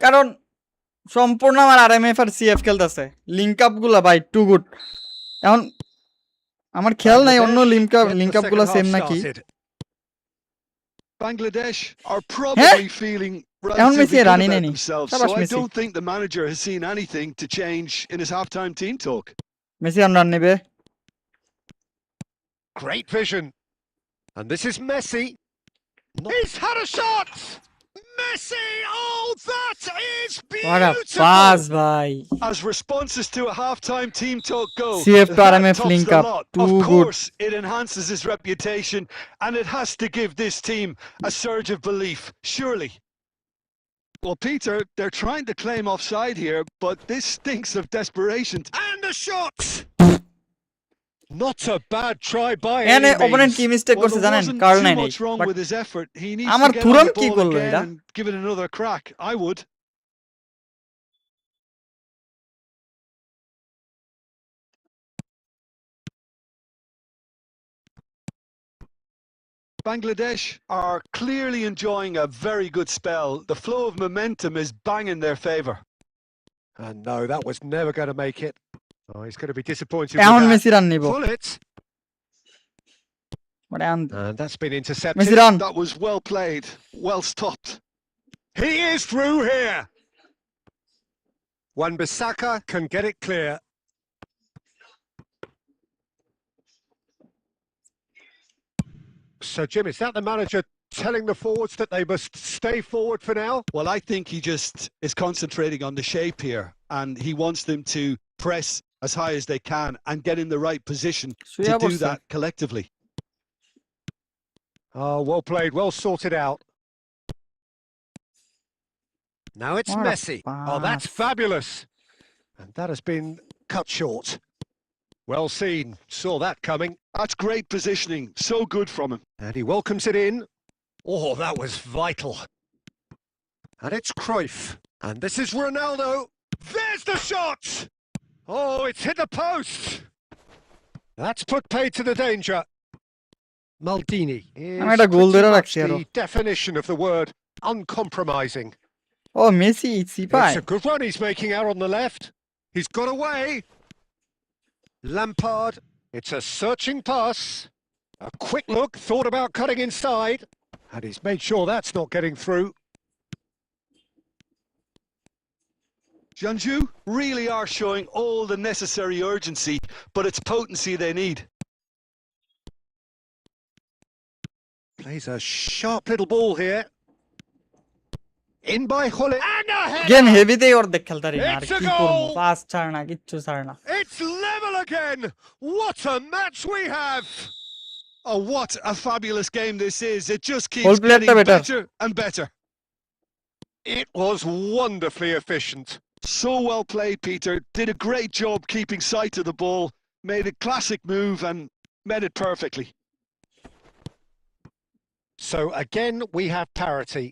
কারণ সম্পূর্ণ আমার RMF আর CF খেলতেছে, link up গুলা ভাই two good. এখন আমার খেয়াল নাই অন্য লিংক আপ গুলা সেম নাকি। Bangladesh are probably feeling Messi relatively good রানই about নেয়নি themselves, শাবাশ so I Messi don't think the manager has seen anything to change in his halftime team talk. Messi run নেবে Great vision. And this is Messi. He's had a shot! Messi! Oh, that is what a beautiful! pass ভাই As responses to a halftime team talk go, CF to that RMF tops link the up. lot. Too Of good. course, it enhances his reputation, and it has to give this team a surge of belief, surely. Well, Peter, they're trying to claim offside here, but this stinks of desperation. And a shot! Not a bad try by এখানে any opponent কি means. Mistake Well, করছে there জানেন wasn't curl too নাই much wrong but with his effort. He needs আমার to get on Turan the কি ball করলো again এটা and give it another crack. I would. Bangladesh are clearly enjoying a very good spell. The flow of momentum is bang in their favour. And no, that was never going to make it. Oh, he's going to be disappointed এখন with Messi that. Run নিব Pull it. মানে And that's been Messi intercepted. Run That was well played, well stopped. He is through here. Wan-Bissaka can get it clear. So, Jim, is that the manager telling the forwards that they must stay forward for now? Well, I think he just is concentrating on the shape here, and he wants them to press as high as they can and get in the right position to শুয়ে do পড়ছে that collectively. Oh, well played, well sorted out. Now it's What a Messi. Oh, that's pass. fabulous. And that has been cut short. Well seen, saw that coming. That's great positioning, so good from him. And he welcomes it in. Oh, that was vital. And it's Cruyff. And this is Ronaldo. There's the shot! Oh, it's hit the post. That's put paid to the danger. Maldini আমি is একটা গোল pretty ধরে much রাখছি আরো the definition of the word uncompromising. ও Messi সিপাই It's a good run he's making out on the left. He's got away. Lampard. It's a searching pass. A quick look, thought about cutting inside. And he's made sure that's not getting through. Jeonju really are showing all the necessary urgency, but it's potency they need. Plays a sharp little ball here. In by Hullet. And a header! Game হেভিতেই অর্ধেক খেলতে পারি না আর It's a কি করবো goal! Pass ছাড় না কিচ্ছু ছাড় না It's level again! What a match we have! Oh, what a fabulous game this is. It just Whole keeps player getting better. better and better. It was wonderfully efficient. So well played, Peter. Did a great job keeping sight of the ball, made a classic move and met it perfectly. So again, we have parity.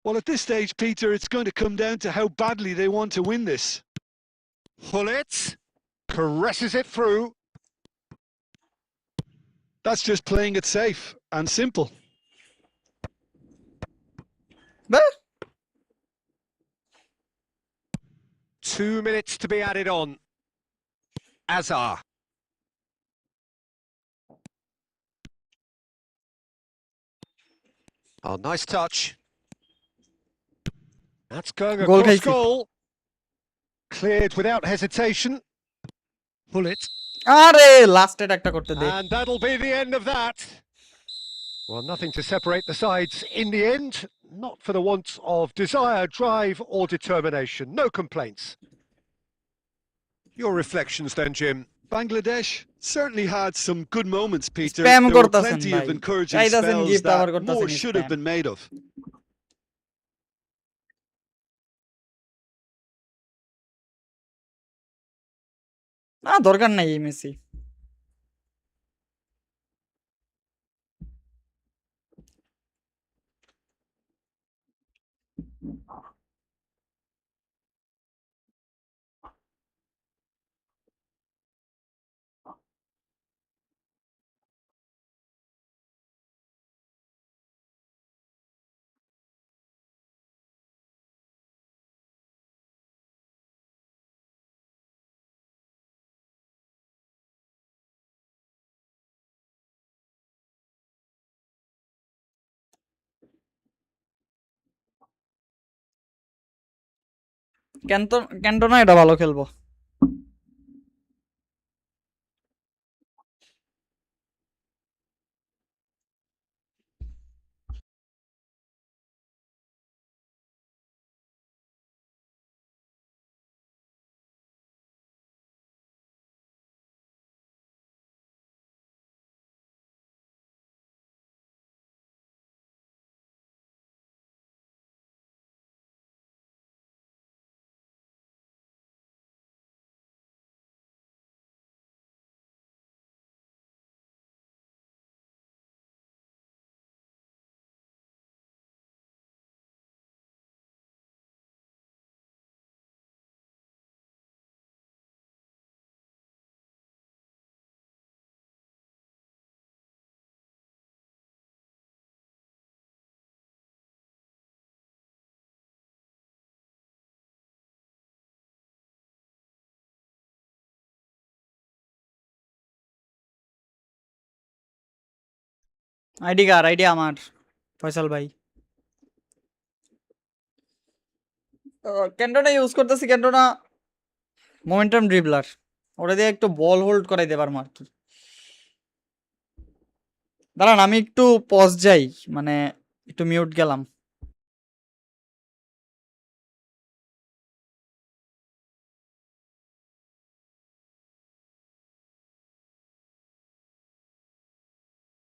Well, at this stage, Peter, it's going to come down to how badly they want to win this. Hullet caresses it through. That's just playing it safe and simple. বাহ 2 minutes to be added on. Azar. Oh, nice touch. That's going Goal across খাইছি goal. Cleared without hesitation. Hullet. আরে lasted একটা করতে দে And that'll be the end of that. Well, nothing to separate the sides in the end. Not for the want of desire, drive or determination. No complaints. Your reflections then, Jim. Bangladesh certainly had some good moments, Peter. Spam There were করতেছেন plenty ভাই of encouraging চাইতাছেন spells gift আবার that করতেছেন more should have spam been made of. না দরকার নাই এই Messi Cantona এটা ভালো খেলবো। আইডি আমার ফয়সাল ভাই। ক্যান্টোনা ইউজ করতেছি, ক্যান্টোনা মোমেন্টাম ড্রিবলার, ওটা দিয়ে একটু বল হোল্ড করাইতে পারবো আর কি। দাঁড়ান আমি একটু পজ যাই, মানে একটু মিউট গেলাম।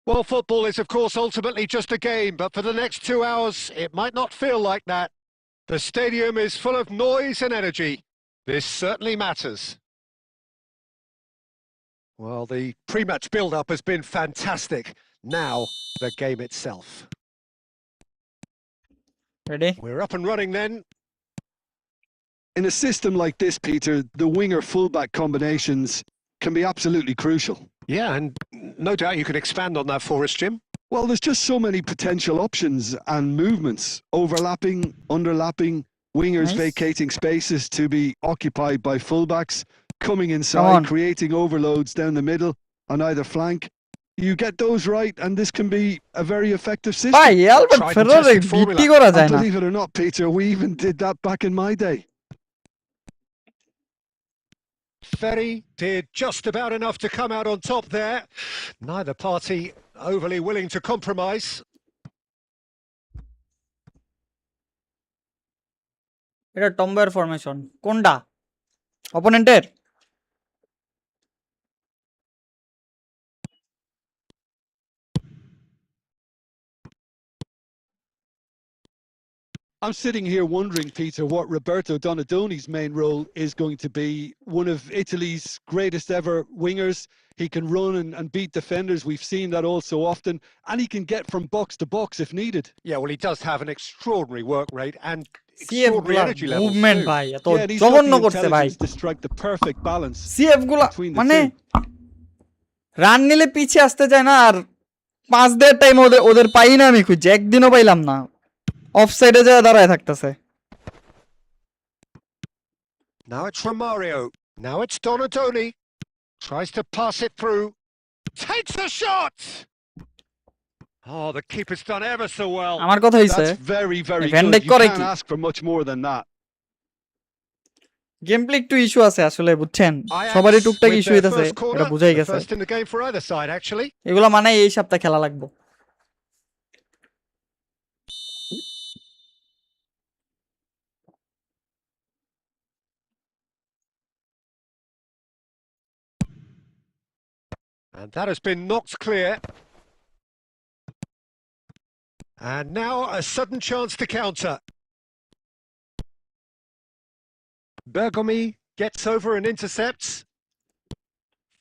Well, football is, of course, ultimately just a game, but for the next 2 hours, it might not feel like that. The stadium is full of noise and energy. This certainly matters. Well, the pre-match build-up has been fantastic. Now, the game itself. Ready? We're up and running then. In a system like this, Peter, the winger-fullback combinations can be absolutely crucial. Yeah, and no doubt you can expand on that for us, Jim. Well, there's just so many potential options and movements, overlapping, underlapping, wingers Nice. vacating spaces to be occupied by fullbacks, coming on. inside, creating overloads down the middle on either flank. You get those right, and this can be a very effective system. ভাই Albert Tried and ফেরারে tested formula. বিটি করা And যায় না। believe it or not, Peter, we even did that back in my day. Ferry did just about enough to come out on top there. Neither party overly willing to compromise. এটা টম্বের formation কোনটা অপোনেন্টের? I'm sitting here wondering, Peter, what Roberto Donadoni's main role is going to be. One of Italy's greatest ever wingers. He can run and beat defenders. We've seen that all so often. And he can get from box to box if needed. Yeah, well, he does have an extraordinary work rate and CF extraordinary গুলা energy levels movement too. ভাই এত Yeah, and he's got জঘন্য the করছে ভাই। intelligence to strike the perfect balance CF গুলা between the মানে two. Run নিলে পিছিয়ে আসতে চায় না, আর 5 দেড় টাইম ওদের পাই না আমি খুঁজে, একদিনও পাইলাম না, অফসাইডে যায় দাঁড়ায় থাকতেছে। Now it's Romario. Now it's Donadoni. Tries to pass it through. Takes a shot! Oh, the keeper's done ever so well. আমার কথা হইছে That's very, very Van good. Dijk You করে can't কি? ask for much more than that. Game play একটু issue আছে আসলে, বুঝছেন, Ajax সবারই টুকটাক with ইস্যু their হইতাছে, first corner, এটা বুঝাই the গেছে। first in the game for either side, actually. এগুলা মানে এই সপ্তাহে খেলা লাগবে। And that has been knocked clear. And now a sudden chance to counter. Bergomi gets over and intercepts.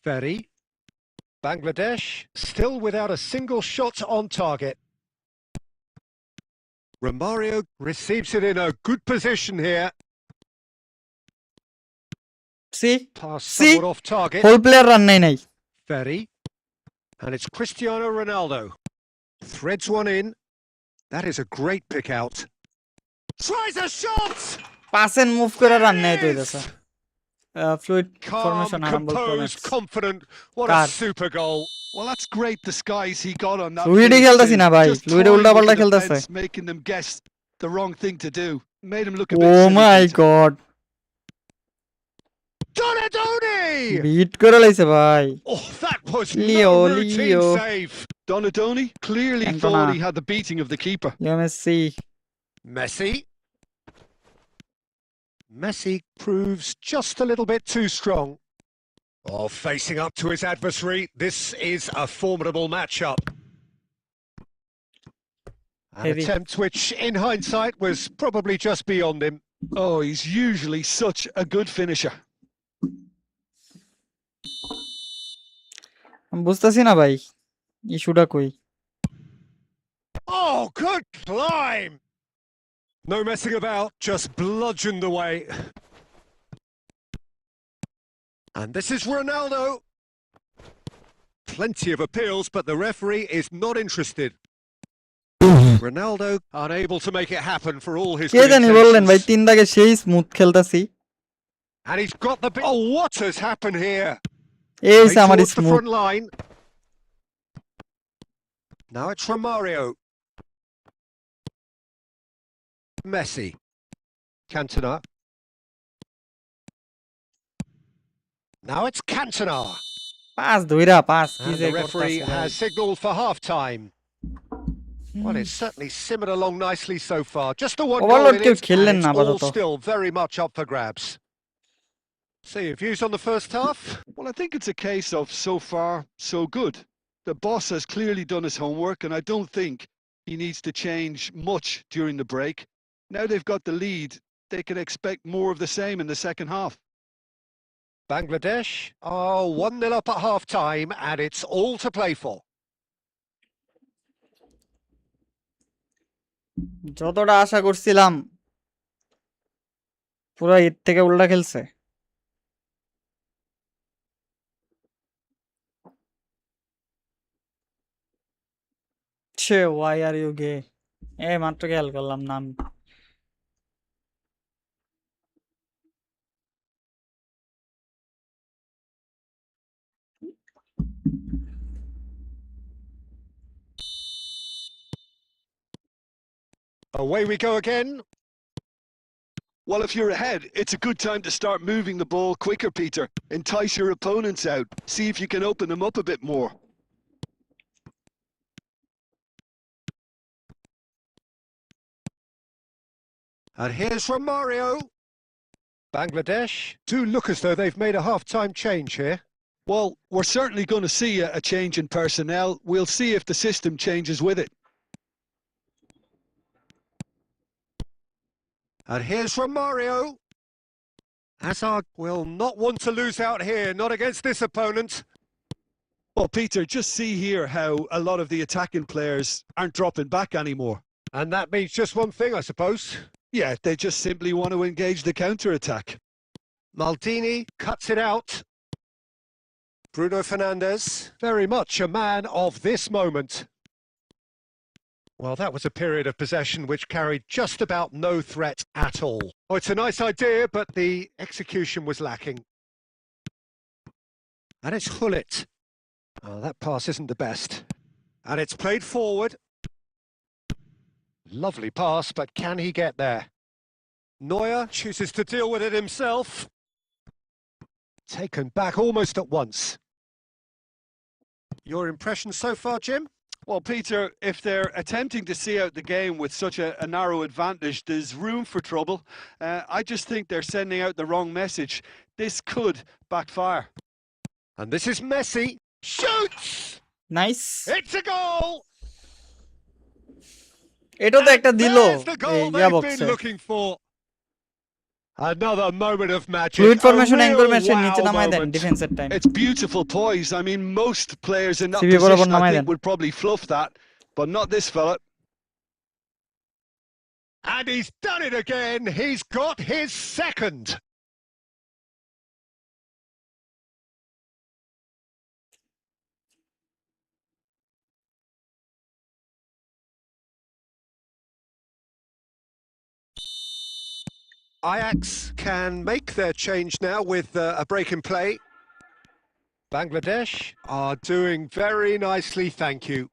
Ferry. Bangladesh still without a single shot on target. Romario receives it in a good position here. সি Pass See? somewhat off target. Whole player run নাই। Ferry. And it's Cristiano Ronaldo. Threads one in. That is a great pick out. Tries a shot! Pass and move করে run নেই তো হইতাছে। Fluid Calm, formation আরম্ভ composed, confident. What God. a super goal. Well, that's great disguise he got on that. Fluid finish খেলতাছি too. না ভাই, Just Fluid toying উল্টা with পাল্টা the খেলতাছে। defense, making them guess the wrong thing to do. Made him look a bit ও silly, my Peter. God, Donadoni! Beat করে লাইছে ভাই Oh, that was Leo no routine Leo save. Donadoni clearly Cantona. thought he had the beating of the keeper. Leo Messi Messi. Messi proves just a little bit too strong. Oh, facing up to his adversary, this is a formidable matchup. An Heavy. attempt which, in hindsight, was probably just beyond him. Oh, he's usually such a good finisher. আমি বুঝতেছি না ভাই ইস্যুটা কই Oh, good climb! No messing about, just bludgeoned away. And this is Ronaldo. Plenty of appeals, but the referee is not interested. Ronaldo unable to make it happen for all his K good জানি বললেন ভাই intentions. 3 দাগে সেই smooth খেলতাছি And he's got the... Oh, what has happened here? এই Played আমার towards the smooth front line. Now it's Romario. Messi. Cantona. Now it's Cantona. Pass ধইরা pass কি And যে the referee করতাছে has signalled for half-time. Well, it's certainly simmered along nicely so far. Just the one goal Overload in কেউ it, and খেললেন it's না all আপাতত still very much up for grabs. So your views on the first half? Well, I think it's a case of so far, so good. The boss has clearly done his homework, and I don't think he needs to change much during the break. Now they've got the lead, they can expect more of the same in the second half. Bangladesh are 1-0 up at half-time, and it's all to play for. যতটা আশা করছিলাম পুরো এর থেকে উল্টা খেলছে ছে Y are you গে মাত্র খেয়াল করলাম নাম Away we go again. Well, if you're ahead, it's a good time to start moving the ball quicker, Peter. Entice your opponents out. See if you can open them up a bit more. And here's Romario. Bangladesh do look as though they've made a half-time change here. Well, we're certainly going to see a change in personnel. We'll see if the system changes with it. And here's Romario. Hazard will not want to lose out here, not against this opponent. Well, Peter, just see here how a lot of the attacking players aren't dropping back anymore. And that means just one thing, I suppose. Yeah, they just simply want to engage the counter-attack. Maldini cuts it out. Bruno Fernandes, very much a man of this moment. Well, that was a period of possession which carried just about no threat at all. Oh, it's a nice idea, but the execution was lacking. And it's Hullet. Oh, that pass isn't the best. And it's played forward. Lovely pass, but can he get there? Neuer chooses to deal with it himself. Taken back almost at once. Your impression so far, Jim? Well, Peter, if they're attempting to see out the game with such a narrow advantage, there's room for trouble. I just think they're sending out the wrong message. This could backfire. And this is Messi. Shoots! Nice It's a goal! এটা তো একটা দিল There's the এই goal ইয়া they've বক্সে been looking for. Another moment of magic. Fluid A formation real anchor ম্যাচের wow নিচে নামায় দেন moment. ডিফেন্সের time It's beautiful poise. I mean, most players in that CV বরাবর position, I নামায় think, দেন would probably fluff that, but not this fella. And he's done it again. He's got his second. Ajax can make their change now with a break in play. Bangladesh are doing very nicely, thank you.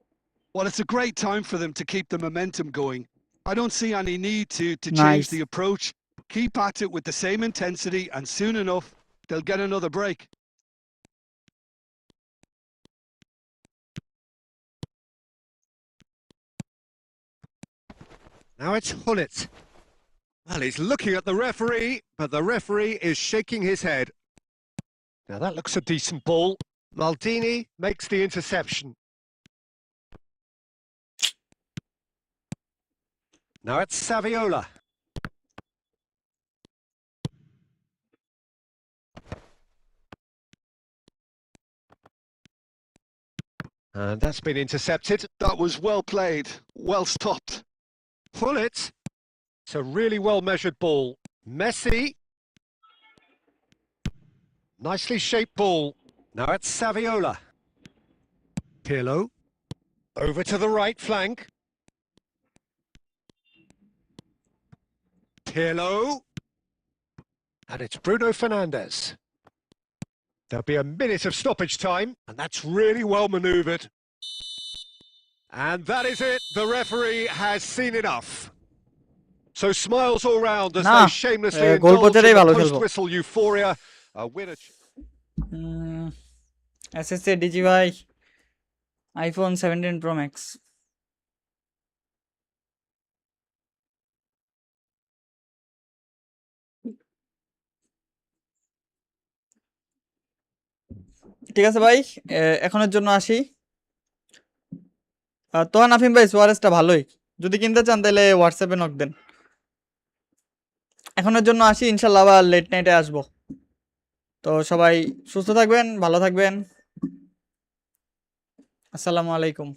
Well, it's a great time for them to keep the momentum going. I don't see any need to Nice. change the approach. Keep at it with the same intensity, and soon enough, they'll get another break. Now it's Hullet. Well, he's looking at the referee, but the referee is shaking his head. Now that looks a decent ball. Maldini makes the interception. Now it's Saviola. And that's been intercepted. That was well played, well stopped. Hullet. It's a really well-measured ball. Messi. Nicely shaped ball. Now it's Saviola. Pirlo. Over to the right flank. Pirlo. And it's Bruno Fernandes. There'll be a minute of stoppage time, and that's really well manoeuvred. And that is it. The referee has seen enough. So smiles all round as they shamelessly indulge in the post-whistle euphoria. A winner. SSA DGY iPhone 17 Pro Max. ঠিক আছে ভাই, এখনের জন্য আসি। তোহান আফিম ভাই, সুয়ারেজটা ভালোই, যদি কিনতে চান তাহলে হোয়াটসঅ্যাপে নক দেন। এখনের জন্য আসি, ইনশাল্লাহ আবার লেট নাইটে আসবো। তো সবাই সুস্থ থাকবেন, ভালো থাকবেন। আসসালামু আলাইকুম।